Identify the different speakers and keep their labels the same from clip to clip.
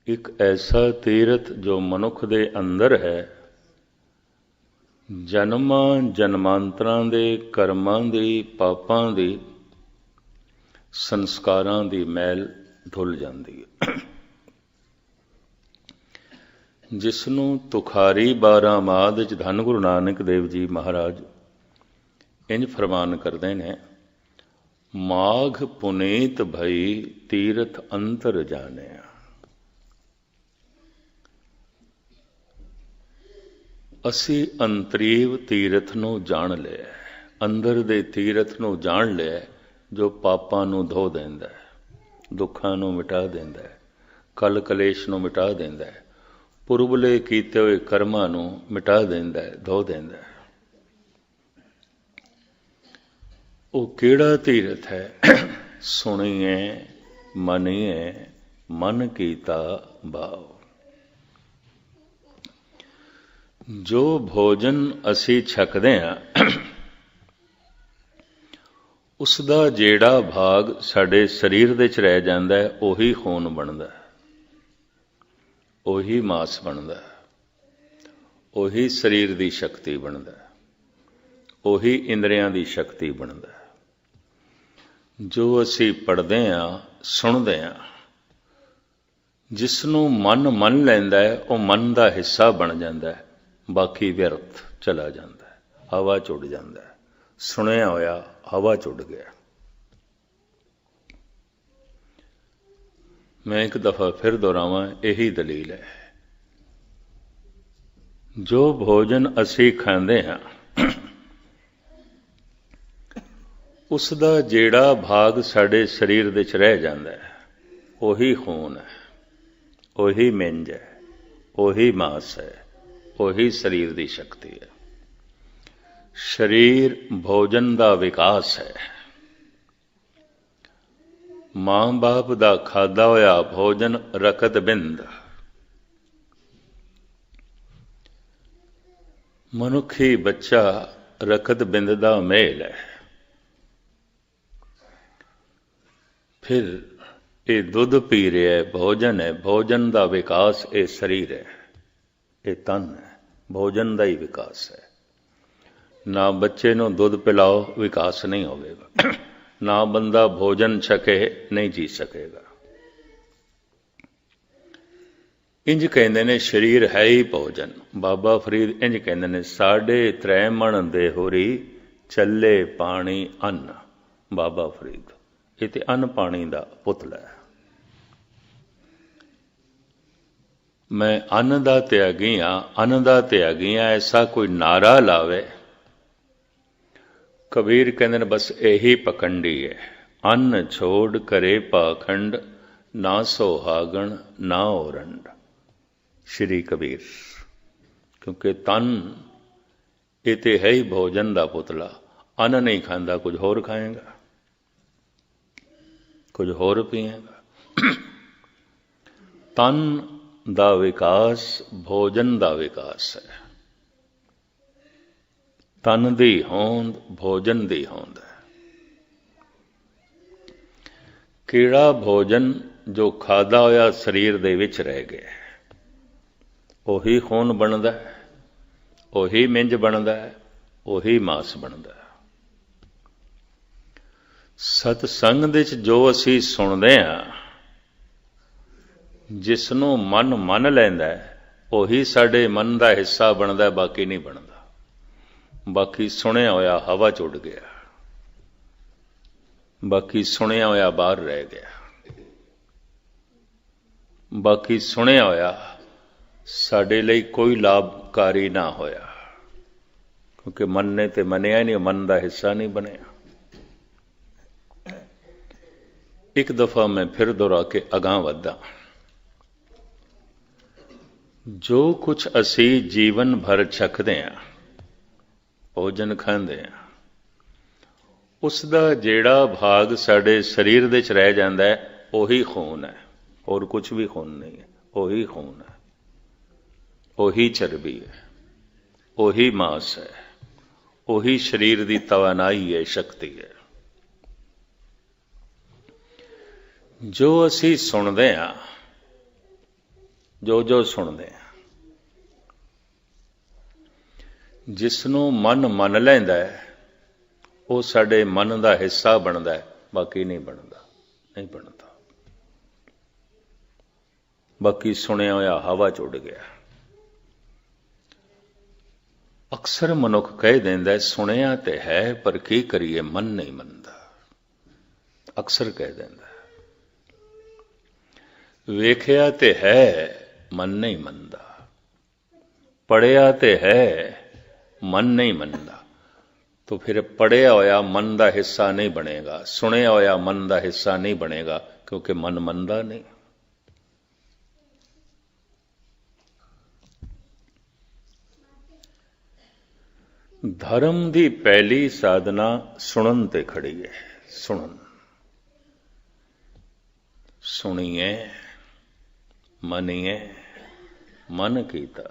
Speaker 1: ਇੱਕ ਐਸਾ ਤੀਰਥ ਜੋ ਮਨੁੱਖ ਦੇ ਅੰਦਰ ਹੈ, ਜਨਮਾਂ ਜਨਮਾਂਤਰਾਂ ਦੇ ਕਰਮਾਂ ਦੀ, ਪਾਪਾਂ ਦੀ, ਸੰਸਕਾਰਾਂ ਦੀ ਮੈਲ ਧੁੱਲ ਜਾਂਦੀ ਹੈ। ਜਿਸ ਨੂੰ ਤੁਖਾਰੀ 12 ਮਾਹ ਵਿੱਚ ਧੰਨ ਗੁਰੂ ਨਾਨਕ ਦੇਵ ਜੀ ਮਹਾਰਾਜ ਇੰਜ ਫਰਮਾਨ ਕਰਦੇ ਨੇ, ਮਾਘ ਪੁਨੀਤ ਭਈ ਤੀਰਥ ਅੰਤਰ ਜਾਣਿਆ। ਅਸੀਂ ਅੰਤਰੀਵ ਤੀਰਥ ਨੂੰ ਜਾਣ ਲਿਆ, ਅੰਦਰ ਦੇ ਤੀਰਥ ਨੂੰ ਜਾਣ ਲਿਆ, ਜੋ ਪਾਪਾਂ ਨੂੰ ਧੋ ਦਿੰਦਾ ਹੈ, ਦੁੱਖਾਂ ਨੂੰ ਮਿਟਾ ਦਿੰਦਾ ਹੈ, ਕਲ ਕਲੇਸ਼ ਨੂੰ ਮਿਟਾ ਦਿੰਦਾ ਹੈ, ਪੁਰਬਲੇ ਕੀਤੇ ਹੋਏ ਕਰਮਾਂ ਨੂੰ ਮਿਟਾ ਦਿੰਦਾ ਹੈ, ਧੋ ਦਿੰਦਾ ਹੈ। ਉਹ ਕਿਹੜਾ ਤੀਰਥ ਹੈ? ਸੁਣੀਏ ਮਨੀਏ ਮਨ ਕੀਤਾ ਭਾਵ। ਜੋ ਭੋਜਨ ਅਸੀਂ ਛਕਦੇ ਹਾਂ, ਉਸ ਦਾ ਜਿਹੜਾ ਭਾਗ ਸਾਡੇ ਸਰੀਰ ਦੇ 'ਚ ਰਹਿ ਜਾਂਦਾ ਹੈ, ਉਹੀ ਖੂਨ ਬਣਦਾ, ਉਹੀ ਮਾਸ ਬਣਦਾ, ਉਹੀ ਸਰੀਰ ਦੀ ਸ਼ਕਤੀ ਬਣਦਾ, ਉਹੀ ਇੰਦਰੀਆਂ ਦੀ ਸ਼ਕਤੀ ਬਣਦਾ। ਜੋ ਅਸੀਂ ਪੜ੍ਹਦੇ ਹਾਂ, ਸੁਣਦੇ ਹਾਂ, ਜਿਸ ਨੂੰ ਮਨ ਮੰਨ ਲੈਂਦਾ ਹੈ, ਉਹ ਮਨ ਦਾ ਹਿੱਸਾ ਬਣ ਜਾਂਦਾ ਹੈ, ਬਾਕੀ ਵਿਅਰਥ ਚਲਾ ਜਾਂਦਾ ਹੈ, ਹਵਾ 'ਚ ਉੱਡ ਜਾਂਦਾ ਹੈ। ਸੁਣਿਆ ਹੋਇਆ ਹਵਾ 'ਚ ਉੱਡ ਗਿਆ। ਮੈਂ ਇੱਕ ਦਫਾ ਫਿਰ ਦੁਹਰਾਵਾਂ, ਇਹੀ ਦਲੀਲ ਹੈ। ਜੋ ਭੋਜਨ ਅਸੀਂ ਖਾਂਦੇ ਹਾਂ, ਉਸ ਦਾ ਜਿਹੜਾ ਭਾਗ ਸਾਡੇ ਸਰੀਰ ਦੇ 'ਚ ਰਹਿ ਜਾਂਦਾ ਹੈ, ਉਹੀ ਖੂਨ ਹੈ, ਉਹੀ ਮਿੰਜ ਹੈ, ਉਹੀ ਮਾਸ ਹੈ, ਉਹੀ ਸਰੀਰ ਦੀ ਸ਼ਕਤੀ ਹੈ। ਸਰੀਰ ਭੋਜਨ ਦਾ ਵਿਕਾਸ ਹੈ। ਮਾਂ ਬਾਪ ਦਾ ਖਾਧਾ ਹੋਇਆ ਭੋਜਨ ਰਕਤ ਬਿੰਦ। ਮਨੁੱਖੀ ਬੱਚਾ ਰਕਤ ਬਿੰਦ ਦਾ ਮੇਲ ਹੈ। ਫਿਰ ਇਹ ਦੁੱਧ ਪੀ ਰਿਹਾ ਹੈ, ਭੋਜਨ ਹੈ, ਭੋਜਨ ਦਾ ਵਿਕਾਸ ਇਹ ਸਰੀਰ ਹੈ, ਇਹ ਤਨ ਹੈ, ਭੋਜਨ ਦਾ ਹੀ ਵਿਕਾਸ ਹੈ। ਨਾ ਬੱਚੇ ਨੂੰ ਦੁੱਧ ਪਿਲਾਓ, ਵਿਕਾਸ ਨਹੀਂ ਹੋਵੇਗਾ। ਨਾ ਬੰਦਾ ਭੋਜਨ ਛਕੇ, ਨਹੀਂ ਜੀ ਸਕੇਗਾ। ਇੰਜ ਕਹਿੰਦੇ ਨੇ ਸਰੀਰ ਹੈ ਹੀ ਭੋਜਨ। ਬਾਬਾ ਫਰੀਦ ਇੰਜ ਕਹਿੰਦੇ ਨੇ, 3.5 ਮਣ ਦੇ ਹੋਰੀ ਚੱਲੇ ਪਾਣੀ ਅੰਨ। ਬਾਬਾ ਫਰੀਦ ਇਹ ਤੇ ਅੰਨ ਪਾਣੀ ਦਾ ਪੁਤਲਾ ਹੈ। ਮੈਂ ਅੰਨ ਦਾ ਤਿਆਗੀ ਹਾਂ, ਅੰਨ ਦਾ ਤਿਆਗੀ ਹਾਂ, ਐਸਾ ਕੋਈ ਨਾਰਾ ਲਾਵੇ। ਕਬੀਰ ਕਹਿੰਦੇ ਨੇ, ਬਸ ਇਹੀ ਪਕੰਡੀ ਹੈ। ਅੰਨ ਛੋੜ ਕਰੇ ਪਾਖੰਡ, ਨਾ ਸੁਹਾਗਣ ਨਾ ਔਰੰਡ। ਸ਼੍ਰੀ ਕਬੀਰ। ਕਿਉਂਕਿ ਤਨ ਇਹ ਤੇ ਹੈ ਹੀ ਭੋਜਨ ਦਾ ਪੁਤਲਾ। ਅੰਨ ਨਹੀਂ ਖਾਂਦਾ, ਕੁਝ ਹੋਰ ਖਾਏਗਾ, ਕੁਝ ਹੋਰ ਪੀਏਗਾ। ਤਨ ਦਾ ਵਿਕਾਸ ਭੋਜਨ ਦਾ ਵਿਕਾਸ ਹੈ। ਤਨ ਦੀ ਹੋਂਦ ਭੋਜਨ ਦੀ ਹੋਂਦ ਹੈ। ਕਿਹੜਾ ਭੋਜਨ ਜੋ ਖਾਧਾ ਹੋਇਆ ਸਰੀਰ ਦੇ ਵਿੱਚ ਰਹਿ ਗਿਆ, ਉਹੀ ਖੂਨ ਬਣਦਾ ਹੈ, ਉਹੀ ਮਿੰਜ ਬਣਦਾ ਹੈ, ਉਹੀ ਮਾਸ ਬਣਦਾ ਹੈ। ਸਤਸੰਗ ਦੇ ਵਿੱਚ ਜੋ ਅਸੀਂ ਸੁਣਦੇ ਹਾਂ, ਜਿਸ ਨੂੰ ਮਨ ਮੰਨ ਲੈਂਦਾ ਹੈ, ਉਹੀ ਸਾਡੇ ਮਨ ਦਾ ਹਿੱਸਾ ਬਣਦਾ, ਬਾਕੀ ਨਹੀਂ ਬਣਦਾ। ਬਾਕੀ ਸੁਣਿਆ ਹੋਇਆ ਹਵਾ 'ਚ ਉੱਡ ਗਿਆ, ਬਾਕੀ ਸੁਣਿਆ ਹੋਇਆ ਬਾਹਰ ਰਹਿ ਗਿਆ, ਬਾਕੀ ਸੁਣਿਆ ਹੋਇਆ ਸਾਡੇ ਲਈ ਕੋਈ ਲਾਭਕਾਰੀ ਨਾ ਹੋਇਆ, ਕਿਉਂਕਿ ਮਨ ਨੇ ਤੇ ਮੰਨਿਆ ਨਹੀਂ, ਮਨ ਦਾ ਹਿੱਸਾ ਨਹੀਂ ਬਣਿਆ। ਇੱਕ ਦਫਾ ਮੈਂ ਫਿਰ ਦੁਹਰਾ ਕੇ ਅਗਾਂਹ ਵਧਦਾ। ਜੋ ਕੁਛ ਅਸੀਂ ਜੀਵਨ ਭਰ ਛਕਦੇ ਹਾਂ, ਭੋਜਨ ਖਾਂਦੇ ਹਾਂ, ਉਸ ਦਾ ਜਿਹੜਾ ਭਾਗ ਸਾਡੇ ਸਰੀਰ ਦੇ 'ਚ ਰਹਿ ਜਾਂਦਾ ਹੈ, ਉਹੀ ਖੂਨ ਹੈ, ਹੋਰ ਕੁਛ ਵੀ ਖੂਨ ਨਹੀਂ ਹੈ। ਉਹੀ ਖੂਨ ਹੈ, ਉਹੀ ਚਰਬੀ ਹੈ, ਉਹੀ ਮਾਸ ਹੈ, ਉਹੀ ਸਰੀਰ ਦੀ ਤਵਾਨਾਈ ਹੈ, ਸ਼ਕਤੀ ਹੈ। ਜੋ ਅਸੀਂ ਸੁਣਦੇ ਹਾਂ, ਜੋ ਜੋ ਸੁਣਦੇ ਆ। ਜਿਸ ਨੂੰ ਮਨ ਮੰਨ ਲੈਂਦਾ ਹੈ ਉਹ ਸਾਡੇ ਮਨ ਦਾ ਹਿੱਸਾ ਬਣਦਾ ਹੈ, ਬਾਕੀ ਨਹੀਂ ਬਣਦਾ, ਨਹੀਂ ਬਣਦਾ। ਬਾਕੀ ਸੁਣਿਆ ਹੋਇਆ ਹਵਾ 'ਚ ਉੱਡ ਗਿਆ। ਅਕਸਰ ਮਨੁੱਖ ਕਹਿ ਦਿੰਦਾ ਸੁਣਿਆ ਤੇ ਹੈ ਪਰ ਕੀ ਕਰੀਏ ਮਨ ਨਹੀਂ ਮੰਨਦਾ। ਅਕਸਰ ਕਹਿ ਦਿੰਦਾ ਵੇਖਿਆ ਤੇ ਹੈ ਮਨ ਨਹੀਂ ਮੰਨਦਾ, ਪੜ੍ਹਿਆ ਤੇ ਹੈ ਮਨ ਨਹੀਂ ਮੰਨਦਾ। तो फिर पढ़िया होया मन का हिस्सा नहीं बनेगा, सुनिया होया मन का हिस्सा नहीं बनेगा, क्योंकि मन मनदा नहीं। धर्म की पहली साधना सुनन ते खड़ी है। सुनन, सुनिए मनिए मन कीता।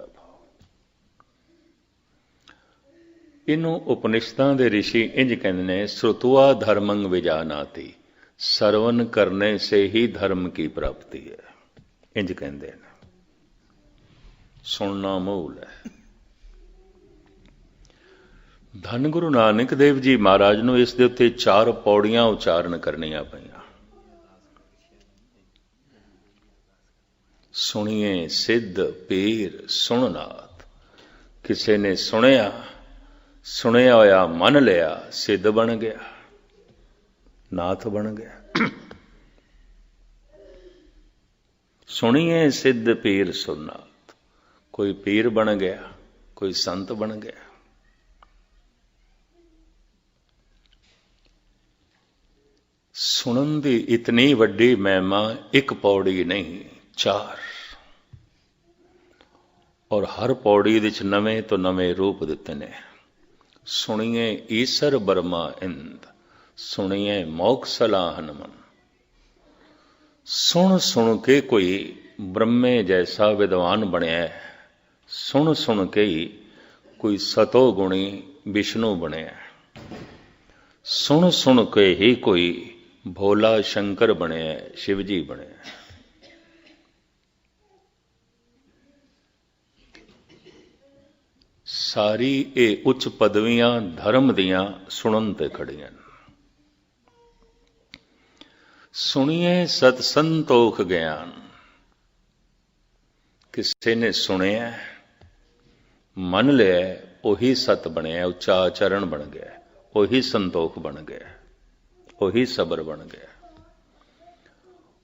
Speaker 1: इनू उपनिषदां दे ऋषि इंज कहते हैं, श्रुतवा धर्मं विजानाति, सरवन करने से ही धर्म की प्राप्ति है। इंज कहते हैं, सुनना मूल है। धन गुरु नानक देव जी महाराज नूं इस दे उत्ते 4 पौड़ियां उचारण करनियां पईयां। सुनिए सिद्ध पीर सुननाथ। किसी ने सुनिया, सुनिया होया मन लिया, सिद्ध बन गया, नाथ बन गया। सुनिए सिद्ध पीर सुननाथ, कोई पीर बन गया, कोई संत बन गया। सुनन दी इतनी वड्डी महिमा एक पौड़ी नहीं, 4, और हर पौड़ी विच नवें तो नवें रूप दिते ने। सुनिए ईसर बर्मा इंद, सुनिए मोक्ष सलाहन मन। सुन सुन के कोई ब्रह्मे जैसा विद्वान बनया है, सुन सुन के ही कोई सतो गुणी विष्णु बनया है, सुन सुन के ही कोई भोला शंकर बनया है, शिवजी बनया है। सारी ये उच्च पदवियां धर्म दियां सुनन ते खड़ियां। सुनिए सत संतोख ज्ञान। किसी ने सुनिया मन लिया, उही सत बनया, उच्चा आचरण बन गया, उही संतोख बन गया, उही सबर बन गया।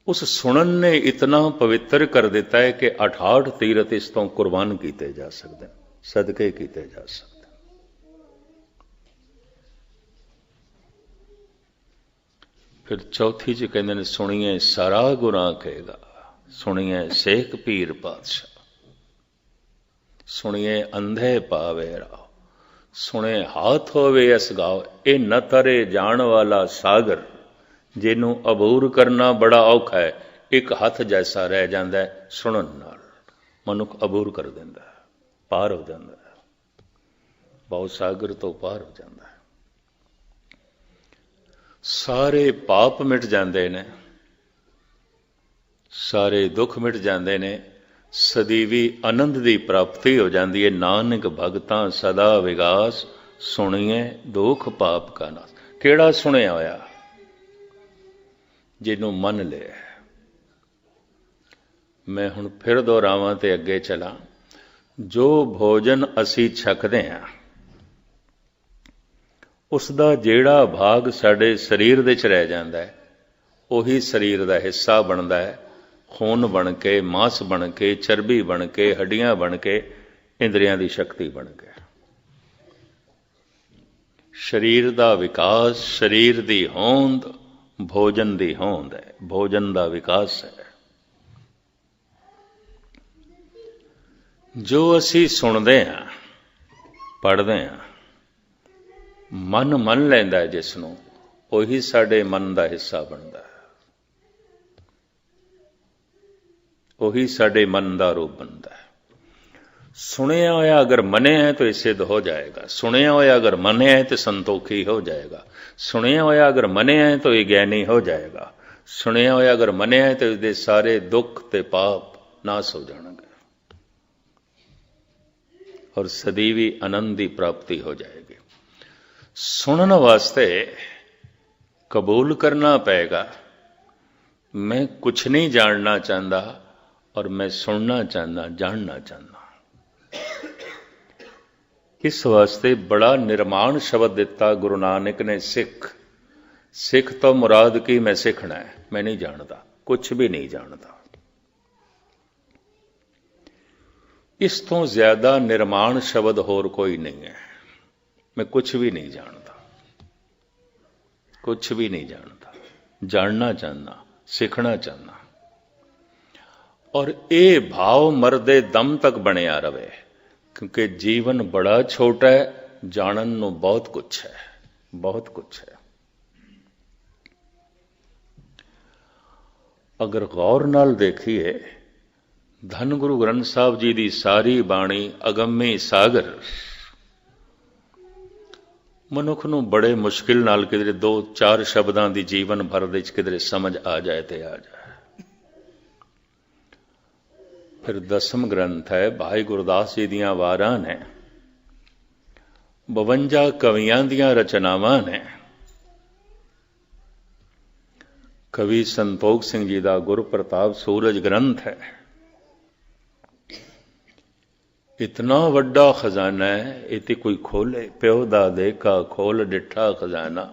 Speaker 1: उस सुनन ने इतना पवित्र कर दिता है कि 68 तीरथ इस तो कुर्बान किए जा सकते, सदके किए जा सकते। फिर चौथी च कहते हैं, सुनिए सारा गुनाह कहेगा, सुनिए शेख पीर पातशाह, सुनिए अंधे पावे राव, सुने हाथ होवे असगाओ। ये न तरे जान वाला सागर, जिन्हों अबूर करना बड़ा औखा है, एक हथ जैसा रह जाता है। सुनन नाल मनुख अबूर कर देंदा, पार हो जाता है, बहुत सागर तो पार हो जाता है। सारे पाप मिट जाते ने, सारे दुख मिट जाते ने, सदीवी आनंद की प्राप्ति हो जाती है। नानक भगतां सदा विगास, सुनिए दुख पाप का नाश। केड़ा सुनिया होया? जिन्हों मन लिया। मैं हुण फिर दोहरावां ते अगे चला। जो भोजन असी छकदे हां, उसका जिहड़ा भाग साडे शरीर दे च रह जांदा है, उही शरीर का हिस्सा बनता है। खून बन के, मांस बन के, चर्बी बन के, हड्डियां बन के, इंद्रियां की शक्ति बन के। शरीर का विकास, शरीर की होंद भोजन की होंद है, भोजन का विकास है। जो असी सुनते हैं, पढ़ते हैं, मन मन लैंदा है जिसनों, उही साडे मन का हिस्सा बनता है, उही साडे मन का रूप बनता है। सुनिया होया अगर मने है तो ये सिद्ध हो जाएगा, सुनिया होया अगर मने है तो संतोखी हो जाएगा, सुनिया होया अगर मने है तो ये ज्ञानी हो जाएगा, सुनिया होया अगर मने है तो इसके सारे दुख ते पाप ਨਾਸ ਹੋ ਜਾਣਗੇ ਔਰ ਸਦੀਵੀ ਆਨੰਦ ਦੀ ਪ੍ਰਾਪਤੀ ਹੋ ਜਾਏਗੀ। ਸੁਣਨ ਵਾਸਤੇ ਕਬੂਲ ਕਰਨਾ ਪਏਗਾ, ਮੈਂ ਕੁਛ ਨਹੀਂ ਜਾਣਨਾ ਚਾਹੁੰਦਾ ਔਰ ਮੈਂ ਸੁਣਨਾ ਚਾਹੁੰਦਾ, ਜਾਣਨਾ ਚਾਹੁੰਦਾ। ਇਸ ਵਾਸਤੇ ਬੜਾ ਨਿਰਮਾਣ ਸ਼ਬਦ ਦਿੱਤਾ ਗੁਰੂ ਨਾਨਕ ਨੇ, ਸਿੱਖ। ਸਿੱਖ ਤੋਂ ਮੁਰਾਦ ਕੀ? ਮੈਂ ਸਿੱਖਣਾ ਹੈ, ਮੈਂ ਨਹੀਂ ਜਾਣਦਾ, ਕੁਛ ਵੀ ਨਹੀਂ ਜਾਣਦਾ। ਇਸ ਤੋਂ ਜ਼ਿਆਦਾ ਨਿਰਮਾਣ ਸ਼ਬਦ ਹੋਰ ਕੋਈ ਨਹੀਂ ਹੈ। ਮੈਂ ਕੁਛ ਵੀ ਨਹੀਂ ਜਾਣਦਾ, ਕੁਛ ਵੀ ਨਹੀਂ ਜਾਣਦਾ, ਜਾਣਨਾ ਚਾਹੁੰਦਾ, ਸਿੱਖਣਾ ਚਾਹੁੰਦਾ। ਔਰ ਇਹ ਭਾਵ ਮਰਦੇ ਦਮ ਤੱਕ ਬਣਿਆ ਰਵੇ, ਕਿਉਂਕਿ ਜੀਵਨ ਬੜਾ ਛੋਟਾ ਹੈ, ਜਾਣਨ ਨੂੰ ਬਹੁਤ ਕੁਛ ਹੈ, ਬਹੁਤ ਕੁਛ ਹੈ। ਅਗਰ ਗੌਰ ਨਾਲ ਦੇਖੀਏ, ਧੰਨ ਗੁਰੂ ਗ੍ਰੰਥ ਸਾਹਿਬ ਜੀ ਦੀ ਸਾਰੀ ਬਾਣੀ ਅਗੰਮੀ ਸਾਗਰ ਮਨੁੱਖ ਨੂੰ ਬੜੇ ਮੁਸ਼ਕਿਲ ਨਾਲ ਕਿਧਰੇ 2-4 ਸ਼ਬਦਾਂ ਦੀ ਜੀਵਨ ਭਰ ਦੇ ਵਿੱਚ ਕਿਧਰੇ ਸਮਝ ਆ ਜਾਏ ਤੇ ਆ ਜਾਏ। ਫਿਰ ਦਸਮ ਗ੍ਰੰਥ ਹੈ, ਭਾਈ ਗੁਰਦਾਸ ਜੀ ਦੀਆਂ ਵਾਰਾਂ ਨੇ, 52 ਕਵੀਆਂ ਦੀਆਂ ਰਚਨਾਵਾਂ ਨੇ। ਕਵੀ ਸੰਤੋਖ ਸਿੰਘ ਜੀ ਦਾ ਗੁਰਪ੍ਰਤਾਪ ਸੂਰਜ ਗ੍ਰੰਥ ਹੈ। ਇਤਨਾ ਵੱਡਾ ਖਜ਼ਾਨਾ ਹੈ, ਇਹ ਤੇ ਕੋਈ ਖੋਲੇ। ਪਿਓ ਦਾ ਦੇਖਾ ਖੋਲ ਡਿੱਠਾ ਖਜ਼ਾਨਾ,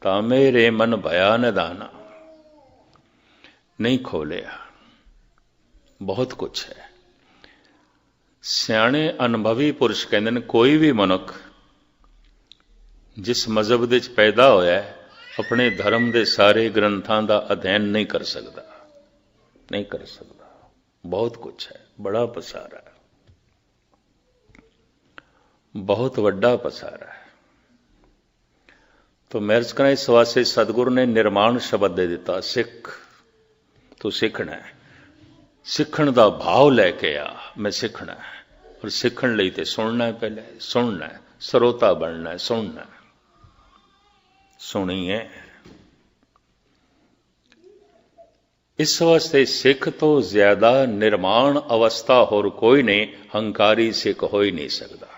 Speaker 1: ਤਾਂ ਮੇਰੇ ਮਨ ਭਇਆ ਨਿਦਾਨਾ। ਨਹੀਂ ਖੋਲਿਆ, ਬਹੁਤ ਕੁਛ ਹੈ। ਸਿਆਣੇ ਅਨੁਭਵੀ ਪੁਰਸ਼ ਕਹਿੰਦੇ ਨੇ, ਕੋਈ ਵੀ ਮਨੁੱਖ ਜਿਸ ਮਜ਼ਹਬ ਦੇ ਵਿੱਚ ਪੈਦਾ ਹੋਇਆ ਹੈ, ਆਪਣੇ ਧਰਮ ਦੇ ਸਾਰੇ ਗ੍ਰੰਥਾਂ ਦਾ ਅਧਿਐਨ ਨਹੀਂ ਕਰ ਸਕਦਾ, ਨਹੀਂ ਕਰ ਸਕਦਾ। ਬਹੁਤ ਕੁਛ ਹੈ, ਬੜਾ ਪਸਾਰਾ ਹੈ, ਬਹੁਤ ਵੱਡਾ ਪਸਾਰਾ ਹੈ। तो मैं अर्ज करा, इस वास्ते सतगुरु ने निर्माण शब्द दे दिता, सिख। तू सीखना है, सीखण दा भाव लैके आ, मैं सीखना है। और सीखण लई ते सुनना है, पहले सुनना है, सरोता बनना है, सुनना है। सुनिए, इस वास्ते सिख तो ज्यादा निर्माण अवस्था होर कोई नहीं, हंकारी सिख हो ही नहीं सकता।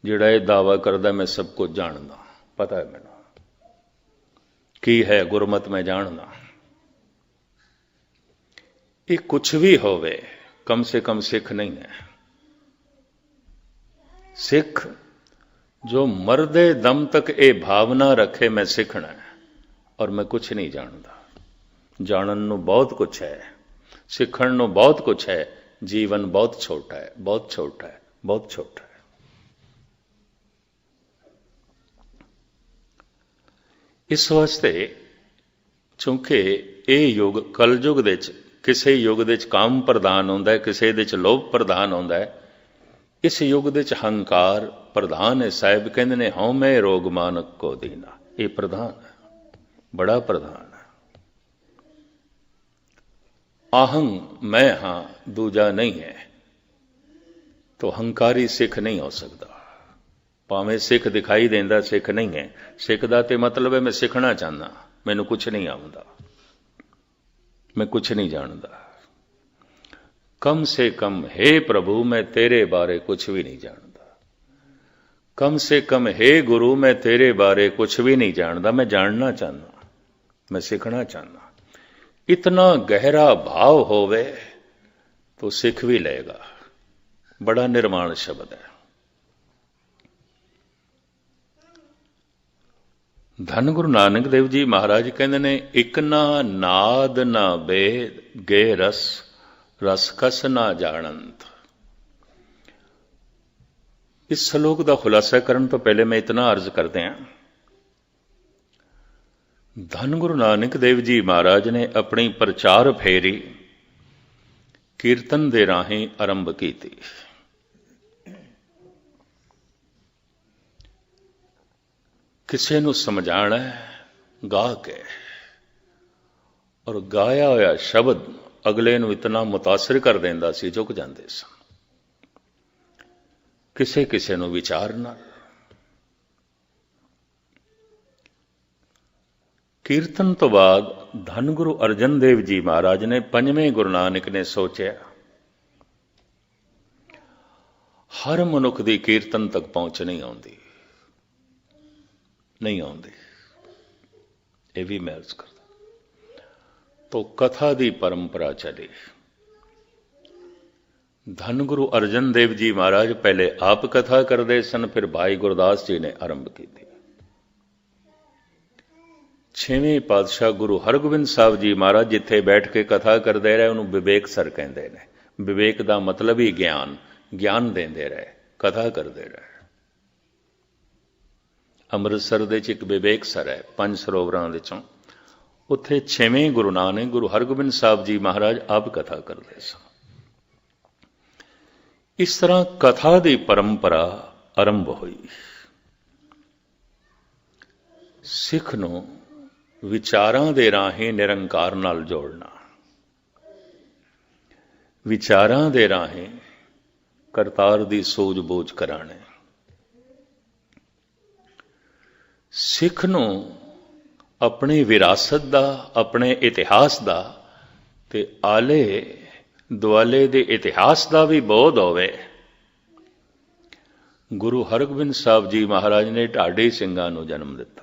Speaker 1: जिहड़ा ये दावा करदा मैं सब कुछ जानदा, पता है मैनूं की है गुरमत मैं जानदा, ये कुछ भी होवे कम से कम सिख नहीं है। सिख जो मरदे दम तक ये भावना रखे मैं सीखना है और मैं कुछ नहीं जानता। जानन नूं बहुत कुछ है, सीखण नूं बहुत कुछ है, जीवन बहुत छोटा है, बहुत छोटा है, बहुत छोटा है। इस वास्ते चूंकि ये युग कलयुग दे विच, किसी युग दे विच काम प्रधान होंदा है, किसी दे विच लोभ प्रधान होंदा है। इस युग दे विच हंकार प्रधान है। साहिब कहंदे ने हਉ मैं रोग मानक को दीना, ये प्रधान है, बड़ा प्रधान है। आहं मैं हां, दूजा नहीं है, तो हंकारी सिख नहीं हो सकता। भावें सिख दिखाई देंदा, सिख नहीं है। सिख दा ते मतलब है मैं सीखना चाहना, मैनूं कुछ नहीं आउंदा, मैं कुछ नहीं जानता। कम से कम हे प्रभु मैं तेरे बारे कुछ भी नहीं जानता, कम से कम हे गुरु मैं तेरे बारे कुछ भी नहीं जानता। मैं जानना चाहना, मैं सीखना चाहना। इतना गहरा भाव होवे तो सिख भी लेगा। बड़ा निर्माण शब्द है। धन गुरु नानक देव जी महाराज कहते ने, इक ना नाद ना बेद गे रस, रस कस ना जानंत। इस श्लोक का खुलासा करने तो पहले मैं इतना अर्ज करते हैं, धन गुरु नानक देव जी महाराज ने अपनी प्रचार फेरी कीर्तन दे राहीं आरंभ की थी। किसी नूं समझाना है गा के, और गाया होया शब्द अगले नूं इतना मुतासिर कर देंदा सी, झुक जांदे सन। किसे किसे नूं विचार नाल कीर्तन तो बाद धन गुरु अर्जन देव जी महाराज ने, पंजवें गुरु नानक ने सोचा ਹਰ ਮਨੁੱਖ ਦੀ ਕੀਰਤਨ ਤੱਕ ਪਹੁੰਚ ਨਹੀਂ ਆਉਂਦੀ, ਨਹੀਂ ਆਉਂਦੀ। ਇਹ ਵੀ ਮੈਂ ਅਰਜ਼ ਕਰਦਾ। ਤੋ ਕਥਾ ਦੀ ਪਰੰਪਰਾ ਚੱਲੀ। ਧੰਨ ਗੁਰੂ ਅਰਜਨ ਦੇਵ ਜੀ ਮਹਾਰਾਜ ਪਹਿਲੇ ਆਪ ਕਥਾ ਕਰਦੇ ਸਨ, ਫਿਰ ਭਾਈ ਗੁਰਦਾਸ ਜੀ ਨੇ ਆਰੰਭ ਕੀਤੀ। ਛੇਵੇਂ ਪਾਤਸ਼ਾਹ ਗੁਰੂ ਹਰਗੋਬਿੰਦ ਸਾਹਿਬ ਜੀ ਮਹਾਰਾਜ ਜਿੱਥੇ ਬੈਠ ਕੇ ਕਥਾ ਕਰਦੇ ਰਹੇ ਉਹਨੂੰ ਵਿਵੇਕ ਸਰ ਕਹਿੰਦੇ ਨੇ। ਵਿਵੇਕ ਦਾ ਮਤਲਬ ਹੀ ਗਿਆਨ, ਗਿਆਨ ਦਿੰਦੇ ਰਹੇ, ਕਥਾ ਕਰਦੇ ਰਹੇ। ਅੰਮ੍ਰਿਤਸਰ ਦੇ 'ਚ ਇੱਕ ਵਿਵੇਕ ਸਰ ਹੈ, 5 ਸਰੋਵਰਾਂ ਦੇ 'ਚੋਂ, ਉੱਥੇ ਛੇਵੇਂ ਗੁਰੂ ਨਾਨਕ ਗੁਰੂ ਹਰਗੋਬਿੰਦ ਸਾਹਿਬ ਜੀ ਮਹਾਰਾਜ ਆਪ ਕਥਾ ਕਰਦੇ ਸਨ। ਇਸ ਤਰ੍ਹਾਂ ਕਥਾ ਦੀ ਪਰੰਪਰਾ ਆਰੰਭ ਹੋਈ। ਸਿੱਖ ਨੂੰ ਵਿਚਾਰਾਂ ਦੇ ਰਾਹੀਂ ਨਿਰੰਕਾਰ ਨਾਲ ਜੋੜਨਾ, ਵਿਚਾਰਾਂ ਦੇ ਰਾਹੀਂ ਕਰਤਾਰ ਦੀ ਸੂਝ-ਬੂਝ ਕਰਾਣੇ। ਸਿੱਖ ਨੂੰ ਆਪਣੀ ਵਿਰਾਸਤ ਦਾ, ਆਪਣੇ ਇਤਿਹਾਸ ਦਾ ਤੇ ਆਲੇ ਦੁਆਲੇ ਦੇ ਇਤਿਹਾਸ ਦਾ ਵੀ ਬੋਧ ਹੋਵੇ। ਗੁਰੂ ਹਰਗੋਬਿੰਦ ਸਾਹਿਬ ਜੀ ਮਹਾਰਾਜ ਨੇ ਢਾਡੀ ਸਿੰਘਾਂ ਨੂੰ ਜਨਮ ਦਿੱਤਾ।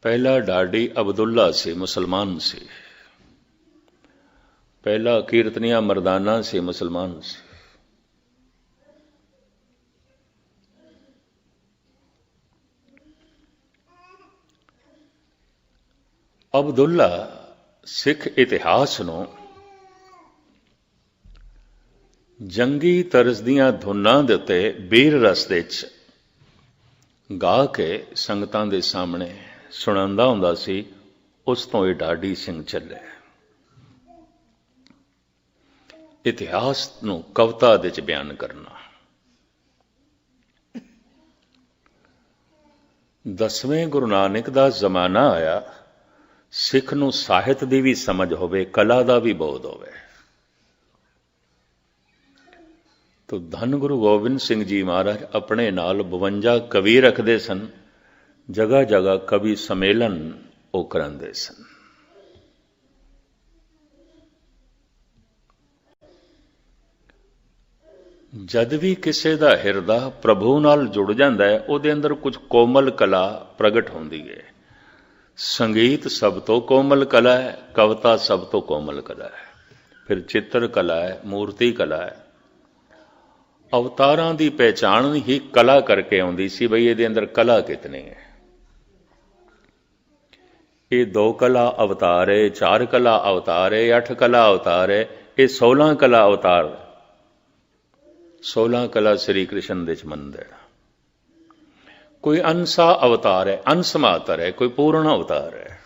Speaker 1: ਪਹਿਲਾ ਢਾਡੀ ਅਬਦੁੱਲਾ ਸੀ, ਮੁਸਲਮਾਨ ਸੀ। ਪਹਿਲਾ ਕੀਰਤਨੀਆ ਮਰਦਾਨਾ ਸੀ, ਮੁਸਲਮਾਨ ਸੀ। ਅਬਦੁੱਲਾ ਸਿੱਖ ਇਤਿਹਾਸ ਨੂੰ ਜੰਗੀ ਤਰਜ਼ ਦੀਆਂ ਧੁਨਾਂ ਦੇ ਉੱਤੇ ਬੀਰ ਰਸ ਦੇ 'ਚ ਗਾ ਕੇ ਸੰਗਤਾਂ ਦੇ ਸਾਹਮਣੇ ਸੁਣਾਉਂਦਾ ਹੁੰਦਾ ਸੀ। ਉਸ ਤੋਂ ਇਹ ਢਾਡੀ ਸਿੰਘ ਚੱਲੇ। ਇਤਿਹਾਸ ਨੂੰ ਕਵਿਤਾ ਦੇ 'ਚ ਬਿਆਨ ਕਰਨਾ। 10ਵੇਂ ਗੁਰੂ ਨਾਨਕ ਦਾ ਜ਼ਮਾਨਾ ਆਇਆ, ਸਿੱਖ ਨੂੰ ਸਾਹਿਤ ਦੀ ਵੀ ਸਮਝ ਹੋਵੇ, ਕਲਾ ਦਾ ਵੀ ਬੋਧ ਹੋਵੇ। ਤੋ ਧੰਨ ਗੁਰੂ ਗੋਬਿੰਦ ਸਿੰਘ ਜੀ ਮਹਾਰਾਜ ਆਪਣੇ ਨਾਲ 52 ਕਵੀ ਰੱਖਦੇ ਸਨ। ਜਗ੍ਹਾ ਜਗ੍ਹਾ ਕਵੀ ਸੰਮੇਲਨ ਉਹ ਕਰਾਉਂਦੇ ਸਨ। ਜਦ ਵੀ ਕਿਸੇ ਦਾ ਹਿਰਦਾ ਪ੍ਰਭੂ ਨਾਲ ਜੁੜ ਜਾਂਦਾ ਹੈ, ਉਹਦੇ ਅੰਦਰ ਕੁਝ ਕੋਮਲ ਕਲਾ ਪ੍ਰਗਟ ਹੁੰਦੀ ਹੈ। ਸੰਗੀਤ ਸਭ ਤੋਂ ਕੋਮਲ ਕਲਾ ਹੈ, ਕਵਿਤਾ ਸਭ ਤੋਂ ਕੋਮਲ ਕਲਾ ਹੈ, ਫਿਰ ਚਿੱਤਰ ਕਲਾ ਹੈ, ਮੂਰਤੀ ਕਲਾ ਹੈ। ਅਵਤਾਰਾਂ ਦੀ ਪਹਿਚਾਣ ਹੀ ਕਲਾ ਕਰਕੇ ਆਉਂਦੀ ਸੀ, ਬਈ ਇਹਦੇ ਅੰਦਰ ਕਲਾ ਕਿਤਨੀ ਹੈ। ਇਹ 2 ਕਲਾ ਅਵਤਾਰ ਹੈ, 4 ਕਲਾ ਅਵਤਾਰ ਹੈ, 8 ਕਲਾ ਅਵਤਾਰ ਹੈ, ਇਹ 16 ਕਲਾ ਅਵਤਾਰ। 16 ਕਲਾ ਸ੍ਰੀ ਕ੍ਰਿਸ਼ਨ ਦੇ ਚ ਮੰਦਰ। ਕੋਈ ਅੰਸਾ ਅਵਤਾਰ ਹੈ, ਅੰਸ ਮਾਤਰ ਹੈ, ਕੋਈ ਪੂਰਨ ਅਵਤਾਰ ਹੈ।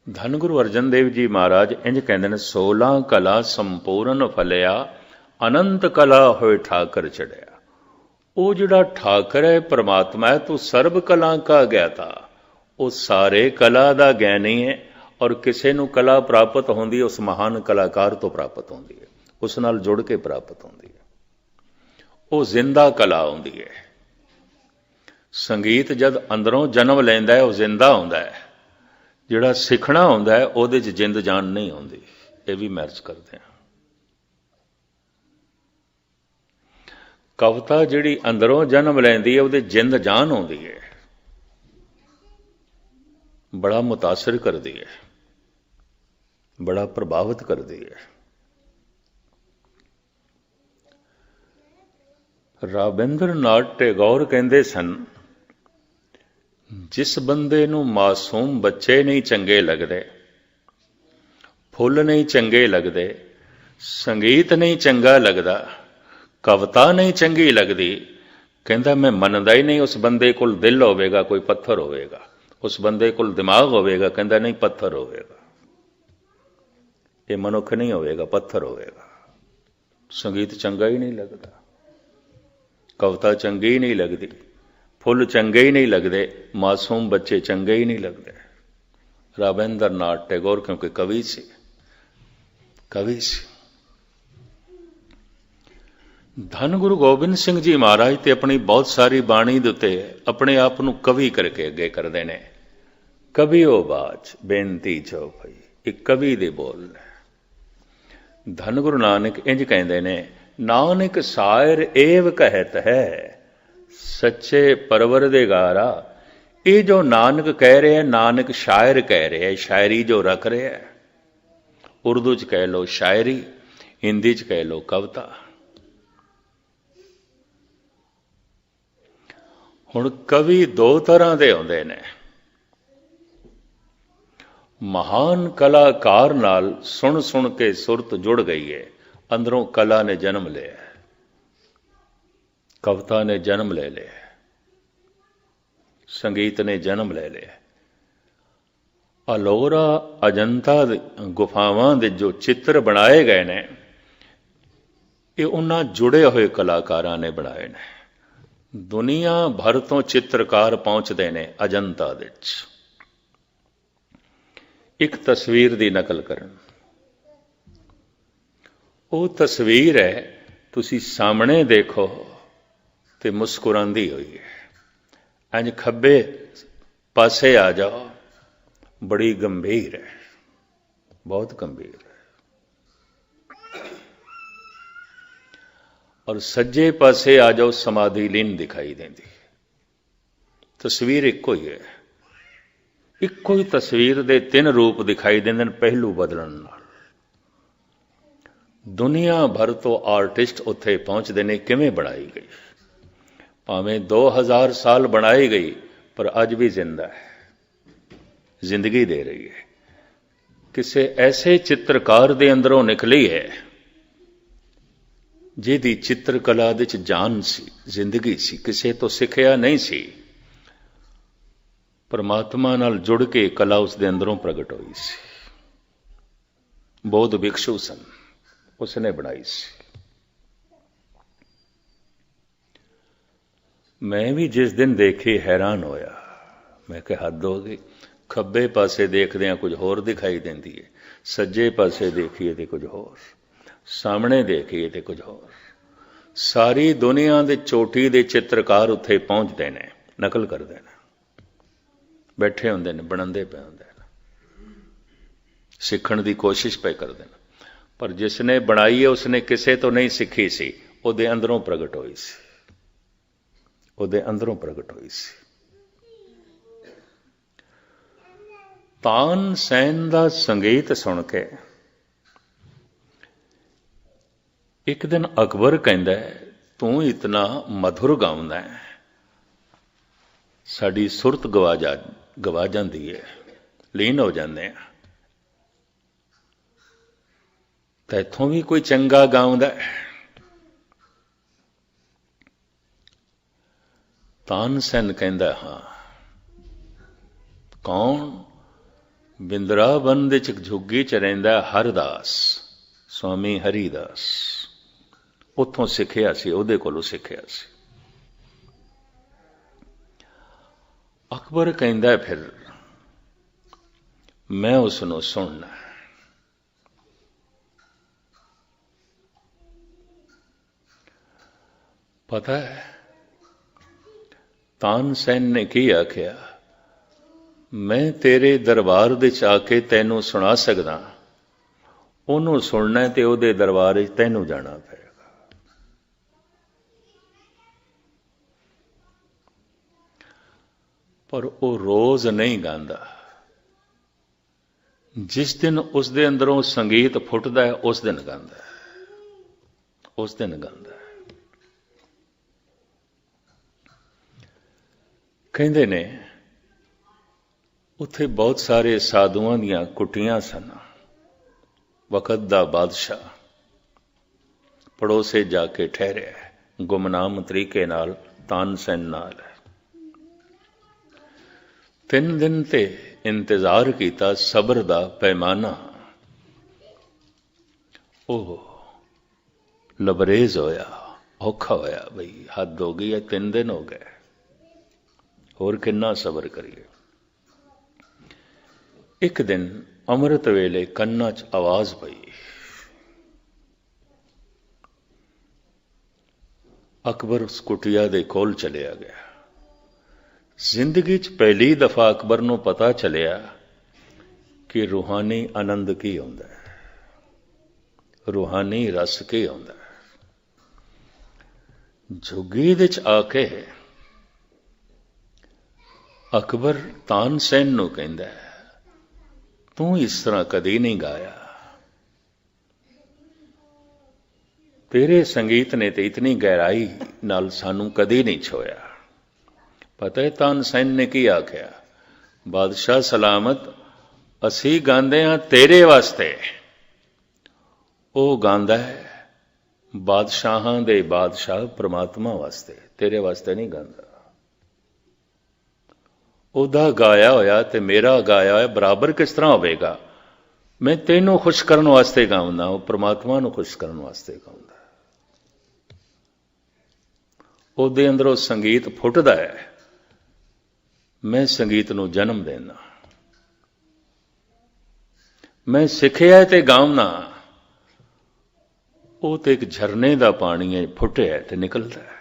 Speaker 1: ਧੰਨ ਗੁਰੂ ਅਰਜਨ ਦੇਵ ਜੀ ਮਹਾਰਾਜ ਇੰਜ ਕਹਿੰਦੇ ਨੇ, 16 ਕਲਾ ਸੰਪੂਰਨ ਫਲਿਆ, ਅਨੰਤ ਕਲਾ ਹੋਏ ਠਾਕਰ ਚੜਿਆ। ਉਹ ਜਿਹੜਾ ਠਾਕਰ ਹੈ, ਪਰਮਾਤਮਾ ਹੈ, ਤੂੰ ਸਰਬ ਕਲਾ ਕਾ ਗਿਆਤਾ। ਉਹ ਸਾਰੇ ਕਲਾ ਦਾ ਗਿਆਨੀ ਹੈ, ਔਰ ਕਿਸੇ ਨੂੰ ਕਲਾ ਪ੍ਰਾਪਤ ਹੁੰਦੀ ਉਸ ਮਹਾਨ ਕਲਾਕਾਰ ਤੋਂ ਪ੍ਰਾਪਤ ਹੁੰਦੀ ਹੈ, ਉਸ ਨਾਲ ਜੁੜ ਕੇ ਪ੍ਰਾਪਤ ਹੁੰਦੀ ਹੈ। ਉਹ ਜ਼ਿੰਦਾ ਕਲਾ ਹੁੰਦੀ ਹੈ। ਸੰਗੀਤ ਜਦ ਅੰਦਰੋਂ ਜਨਮ ਲੈਂਦਾ ਹੈ, ਉਹ ਜ਼ਿੰਦਾ ਹੁੰਦਾ ਹੈ। ਜਿਹੜਾ ਸਿੱਖਣਾ ਹੁੰਦਾ ਹੈ, ਉਹਦੇ 'ਚ ਜਿੰਦ ਜਾਨ ਨਹੀਂ ਹੁੰਦੀ। ਇਹ ਵੀ ਮੈਚ ਕਰਦੇ ਹਾਂ। ਕਵਿਤਾ ਜਿਹੜੀ ਅੰਦਰੋਂ ਜਨਮ ਲੈਂਦੀ ਹੈ, ਉਹਦੇ ਜਿੰਦ ਜਾਨ ਆਉਂਦੀ ਹੈ, ਬੜਾ ਮੁਤਾਸਰ ਕਰਦੀ ਹੈ, ਬੜਾ ਪ੍ਰਭਾਵਿਤ ਕਰਦੀ ਹੈ। ਰਾਬਿੰਦਰਨਾਥ ਟੈਗੋਰ ਕਹਿੰਦੇ ਸਨ, ਜਿਸ ਬੰਦੇ ਨੂੰ ਮਾਸੂਮ ਬੱਚੇ ਨਹੀਂ ਚੰਗੇ ਲੱਗਦੇ, ਫੁੱਲ ਨਹੀਂ ਚੰਗੇ ਲੱਗਦੇ, ਸੰਗੀਤ ਨਹੀਂ ਚੰਗਾ ਲੱਗਦਾ, ਕਵਿਤਾ ਨਹੀਂ ਚੰਗੀ ਲੱਗਦੀ, ਕਹਿੰਦਾ ਮੈਂ ਮੰਨਦਾ ਹੀ ਨਹੀਂ ਉਸ ਬੰਦੇ ਕੋਲ ਦਿਲ ਹੋਵੇਗਾ, ਕੋਈ ਪੱਥਰ ਹੋਵੇਗਾ। ਉਸ ਬੰਦੇ ਕੋਲ ਦਿਮਾਗ ਹੋਵੇਗਾ, ਕਹਿੰਦਾ ਨਹੀਂ ਪੱਥਰ ਹੋਵੇਗਾ। ਇਹ ਮਨੁੱਖ ਨਹੀਂ ਹੋਵੇਗਾ, ਪੱਥਰ ਹੋਵੇਗਾ। ਸੰਗੀਤ ਚੰਗਾ ਹੀ ਨਹੀਂ ਲੱਗਦਾ, ਕਵਿਤਾ ਚੰਗੀ ਹੀ ਨਹੀਂ ਲੱਗਦੀ, ਫੁੱਲ ਚੰਗੇ ਹੀ ਨਹੀਂ ਲੱਗਦੇ, ਮਾਸੂਮ ਬੱਚੇ ਚੰਗੇ ਹੀ ਨਹੀਂ ਲੱਗਦੇ। ਰਾਬਿੰਦਰਨਾਥ ਟੈਗੋਰ ਕਿਉਂਕਿ ਕਵੀ ਸੀ, ਕਵੀ ਸੀ। ਧੰਨ ਗੁਰੂ ਗੋਬਿੰਦ ਸਿੰਘ ਜੀ ਮਹਾਰਾਜ ਤੇ ਆਪਣੀ ਬਹੁਤ ਸਾਰੀ ਬਾਣੀ ਦੇ ਉੱਤੇ ਆਪਣੇ ਆਪ ਨੂੰ ਕਵੀ ਕਰਕੇ ਅੱਗੇ ਕਰਦੇ ਨੇ। ਕਵੀਓ ਬਾਚ ਬੇਨਤੀ ਜੋ ਭਈ, एक कवि दे बोल ने। धन गुरु नानक इंज कहते ने, नानक शायर एव कहत है सच्चे परवरदिगारा। ये जो नानक कह रहे हैं, नानक शायर कह रहे हैं, शायरी जो रख रहे हैं, उर्दू च कह लो शायरी, हिंदी च कह लो कविता। हुण कवि दो तरह के आउंदे ने। महान कलाकार नाल सुन सुन के सुरत जुड़ गई है, अंदरों कला ने जन्म लिया, कविता ने जन्म ले लिया, संगीत ने जन्म ले लिया। अलोरा अजंता गुफावां दे जो चित्र बनाए गए ने, ये उन्हां जुड़े हुए कलाकारां ने बनाए ने। दुनिया भर तो चित्रकार पहुंचते ने अजंता दे विच एक तस्वीर की नकल करन। वो तस्वीर है, तुसी सामने देखो तो मुस्कुरांदी हुई है। इंज खब्बे पासे आ जाओ, बड़ी गंभीर है, बहुत गंभीर है। और सज्जे पासे आ जाओ, समाधि लीन दिखाई देती। तस्वीर इको ही है। इको ही तस्वीर दे तीन रूप दिखाई देंदे पहलू बदलन नाल। दुनिया भर तो आर्टिस्ट उत्थे पहुंचते ने। किवें बनाई गई, भावें 2000 साल बनाई गई, पर अज भी जिंदा है, जिंदगी दे रही है। किसी ऐसे चित्रकार दे अंदरों निकली है जिहदी चित्रकला दे च जान सी, जिंदगी सी, किसी तो सिखिया नहीं सी। परमात्मा नाल जुड़ के कला उसके अंदरों प्रगट हुई सी। बौद्ध भिक्षु सन, उसने बनाई सी। मैं भी जिस दिन देखी हैरान होया। मैं कहा हद हो गई। खब्बे पासे देखदे कुछ होर दिखाई देंदी है, सज्जे पासे देखिए तो कुछ होर, सामने देखिए तो कुछ होर। सारी दुनिया के चोटी के चित्रकार उत्थे पहुंचते हैं, नकल करते हैं, बैठे होंदे ने, बनांदे पे होंदे ने, सीखण की कोशिश पे करते हैं। पर जिसने बनाई है उसने किसे तो नहीं सीखी सी, उहदे अंदरों प्रगट हुई सी, उहदे अंदरों प्रगट हुई सी। तानसेन दा संगीत सुन के एक दिन अकबर कहंदा है, तू इतना मधुर गाउंदा है, साडी सुरत गवा जाती है, लीन हो जाते हैं। तैथों भी कोई चंगा गाउंदा है। तानसेन कहंदा, हाँ। कौन? बिंद्रावन दे झुग्गी च रहिंदा हरदास, स्वामी हरिदास। उत्थों सिखिया सी, उहदे कोलों सिखिया सी। अकबर कहंदा फिर मैं उसनों सुनना। पता है तानसेन ने की आख्या, मैं तेरे दरबार दे आके तैनू सुना सकदा, उन्होंने सुनना है तो उहदे दरबार तैनू जाना पड़ेगा। पर वो रोज नहीं गांदा। जिस दिन उसके अंदरों संगीत फुटदा है उस दिन गांदा है, उस दिन गांदा है। कहंदे ने उत्थे बहुत सारे साधुआं दियां कुटियां सन। वक़्त दा बादशाह पड़ोसे जाके ठहरिया, गुमनाम तरीके नाल तानसेन नाल। 3 दिन ते इंतजार किया, सबर दा पैमाना। ओह लबरेज होया, औखा होया, बई हद हो गई है, 3 दिन हो गए, होर किन्ना सबर करिए। एक दिन अमृत वेले कन्ना च आवाज पई। अकबर उस कुटिया दे कोल चलिया गया। जिंदगी च पहली दफा अकबर नूं पता चलिया कि रूहानी आनंद की आउंदा है, रूहानी रस की आउंदा है। झुग्गी दे च आके अकबर तानसेन नूं कहंदा है, तू इस तरह कदी नहीं गाया, तेरे संगीत ने तो इतनी गहराई नाल सानू कदी नहीं छोया। पता है तानसेन ने की आख्या, बादशाह सलामत, असी गांदे हां तेरे वास्ते, ਉਹ गांदा है बादशाहां दे बादशाह परमात्मा वास्ते, तेरे वास्ते नहीं गांदा। ਉਹਦਾ गाया होया ते मेरा गाया होया बराबर किस तरह होवेगा? मैं तेनों खुश करने वास्ते गाउंदा, वो परमात्मा नूं खुश करने वास्ते गाउंदा। ਉਹਦੇ अंदरों संगीत फुटदा है, मैं संगीत नूं जन्म देना, मैं सिखिया ते गाउंदा, वो तो एक झरने का पानी है, फुटिया तो निकलता है।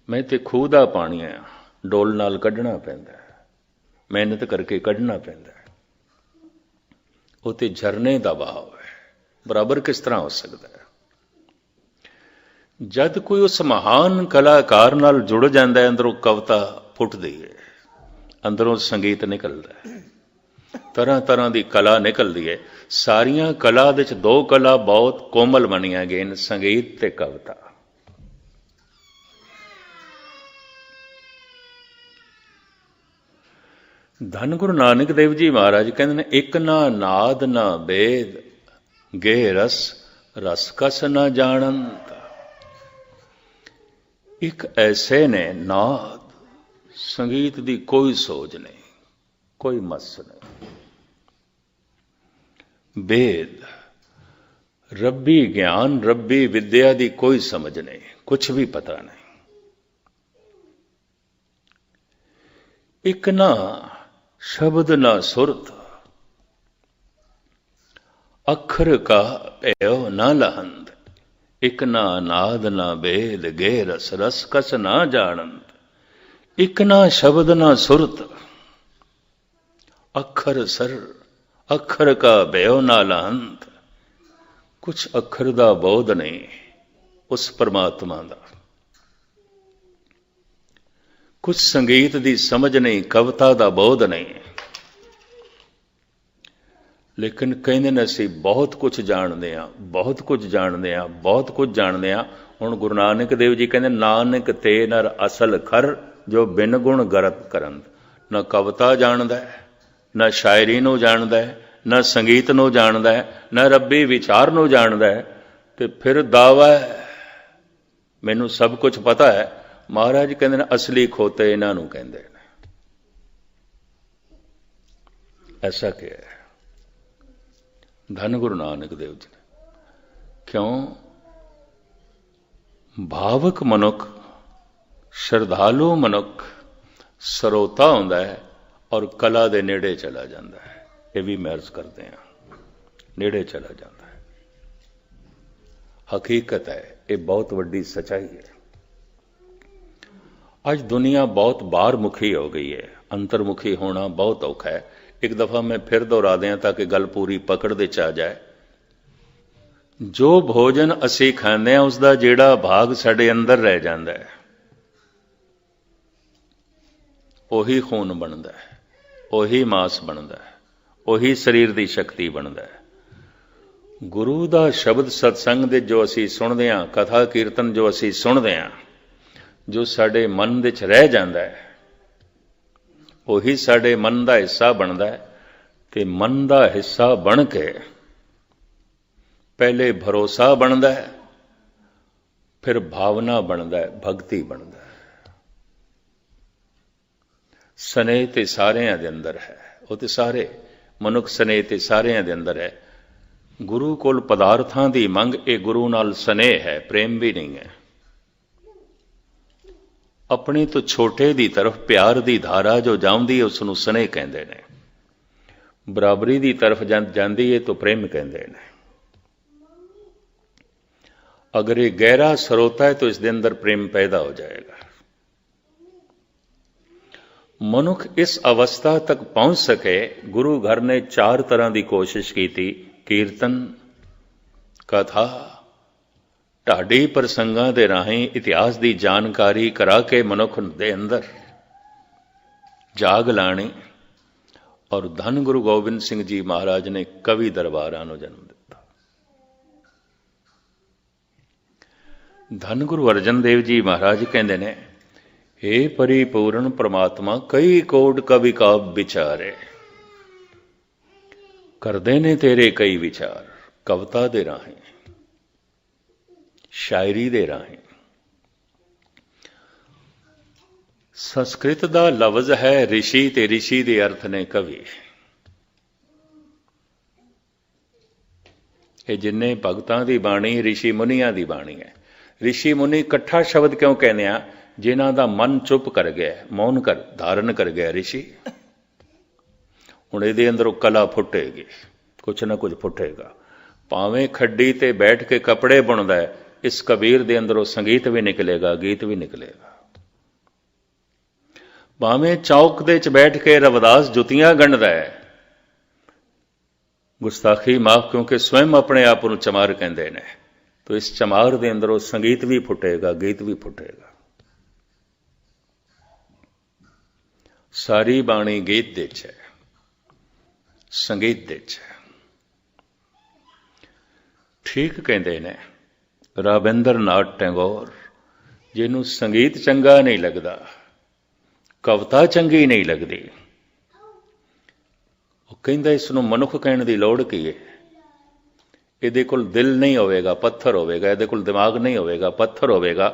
Speaker 1: मैं तो खूह का पानी है, डोल नाल कढ़ना पैंदा है, मेहनत करके कढ़ना पैंदा है। वो तो झरने का बहाव है, बराबर किस तरह हो सकता है? जद कोई उस महान कलाकार नाल जुड़ जाता है, अंदरों कविता फुटदी है, अंदरों संगीत निकलता है, तरह तरह की कला निकलती है। सारिया कला दे च दो कला बहुत कोमल बनिया गए, संगीत ते कविता। धन गुरु नानक देव जी महाराज कहते हैं, एक ना नाद ना वेद गे रस, रस कस ना जानंत। एक ऐसे ने नाद, संगीत दी कोई सोच नहीं, कोई मस नहीं। वेद, रब्बी ज्ञान, रब्बी विद्या दी कोई समझ नहीं, कुछ भी पता नहीं। एक ना शब्द ना सुरत, अखर का भैव ना लहंद। एक ना नाद ना वेद गे रस, रस कस ना जानंद। एक ना शब्द ना सुरत, अखर सर, अखर का भैव ना लहंद। कुछ अखर दा बोध नहीं उस परमात्मा दा, कुछ संगीत दी समझ नहीं, कविता दा बोध नहीं। लेकिन कहते ने असी बहुत कुछ जानते हैं, बहुत कुछ जानते हैं, बहुत कुछ जानते हैं। हुण गुरु नानक देव जी कहते, नानक ते नर असल खर, जो बिन गुण गरत करन। न कविता जानदा है, न शायरी नूं जानदा है, न संगीत नूं जानदा है, न रब्बी विचार नूं जानदा है, ते फिर दावा है मैनूं सब कुछ पता है। महाराज कहते हैं असली खोते इन्हां नूं कहंदे ने। ऐसा क्या है? धन गुरु नानक देव जी ने। क्यों? भावक मनुख, श्रद्धालु मनुख ਸਰੋਤਾ ਹੁੰਦਾ है और कला ਦੇ नेड़े चला जाता है। ये भी महर्ज करते हैं, नेड़े चला जाता है। हकीकत है, ये बहुत वड्डी सच्चाई है। आज दुनिया बहुत बाहर मुखी हो गई है, अंतर्मुखी होना बहुत औखा है। एक दफा मैं फिर दोहरा दें ताकि गल पूरी पकड़ दे च आ जाए। जो भोजन असी खांदे हैं उसका जिहड़ा भाग साडे अंदर रह जाता है, ਉਹੀ खून बनता है, ਉਹੀ मास बनता है, ਉਹੀ शरीर की शक्ति बनता है। गुरु का शब्द सत्संग दे जो असी सुनते हैं, कथा कीर्तन जो असी सुनते हैं, जो साडे मन दे च रह जाता है, ਉਹੀ साडे मन का हिस्सा बनता है। ते मन का हिस्सा बन के पहले भरोसा बनता है, फिर भावना बनता है, भगती बनता है। स्नेह ते सारिਆਂ ਦੇ अंदर है, वो तो सारे मनुख स्नेह ते सारिਆਂ ਦੇ अंदर है। गुरु कोल पदार्थां दी मंग, ये गुरु नाल स्नेह है, प्रेम भी नहीं है। अपने तो छोटे दी तरफ प्यार दी धारा जो जाती है उसनूं स्नेह कहंदे ने, बराबरी दी तरफ जाती है तो प्रेम कहंदे ने। अगर ये गहरा सरोता है तो इसके अंदर प्रेम पैदा हो जाएगा। ਮਨੁੱਖ ਇਸ ਅਵਸਥਾ ਤੱਕ ਪਹੁੰਚ ਸਕੇ, ਗੁਰੂ ਘਰ ਨੇ 4 ਤਰ੍ਹਾਂ ਦੀ ਕੋਸ਼ਿਸ਼ ਕੀਤੀ। ਕੀਰਤਨ, ਕਥਾ, ਢਾਡੀ ਪ੍ਰਸੰਗਾਂ ਦੇ ਰਾਹੀਂ ਇਤਿਹਾਸ ਦੀ ਜਾਣਕਾਰੀ ਕਰਾ ਕੇ ਮਨੁੱਖ ਦੇ ਅੰਦਰ ਜਾਗ ਲਾਣੀ, ਔਰ ਧੰਨ ਗੁਰੂ ਗੋਬਿੰਦ ਸਿੰਘ ਜੀ ਮਹਾਰਾਜ ਨੇ ਕਵੀ ਦਰਬਾਰਾਂ ਨੂੰ ਜਨਮ ਦਿੱਤਾ। ਧੰਨ ਗੁਰੂ ਅਰਜਨ ਦੇਵ ਜੀ ਮਹਾਰਾਜ ਕਹਿੰਦੇ ਨੇ, हे परिपूर्ण परमात्मा कई कोट कवि काव्य विचारे, करदे ने तेरे कई विचार, कविता दे राहें, शायरी दे राहें। संस्कृत दा लफ्ज है ऋषि, ते ऋषि दे अर्थ ने कवि। ये जिन्ने भगतां दी बाणी ऋषि मुनियां दी बाणी है। ऋषि मुनि इकट्ठा शब्द क्यों कहने आ? जिन्हां दा मन चुप कर गया, मौन कर धारण कर गया ऋषि। हुण इहदे अंदरों कला फुटेगी, कुछ ना कुछ फुटेगा। भावें खड्डी ते बैठ के कपड़े बुनदा है, इस कबीर दे अंदरों संगीत भी निकलेगा, गीत भी निकलेगा। भावें चौक दे च बैठ के रविदास जुतियां गणदा है, गुस्ताखी माफ क्योंकि स्वयं अपने आप नूं चमार कहंदे ने, तो इस चमार दे अंदरों संगीत भी फुटेगा, गीत भी फुटेगा। सारी बाणी गीत दे च है, संगीत दे च है। ठीक कहते ने राबिंद्र नाथ टैगोर, जिन्हों संगीत चंगा नहीं लगता, कविता चंगी नहीं लगती, वो कहता इसनूं मनुख कहने की लोड़ की है। ਇਹਦੇ ਕੋਲ दिल नहीं होवेगा, पत्थर होवेगा। ਇਹਦੇ ਕੋਲ दिमाग नहीं होवेगा, पत्थर होवेगा।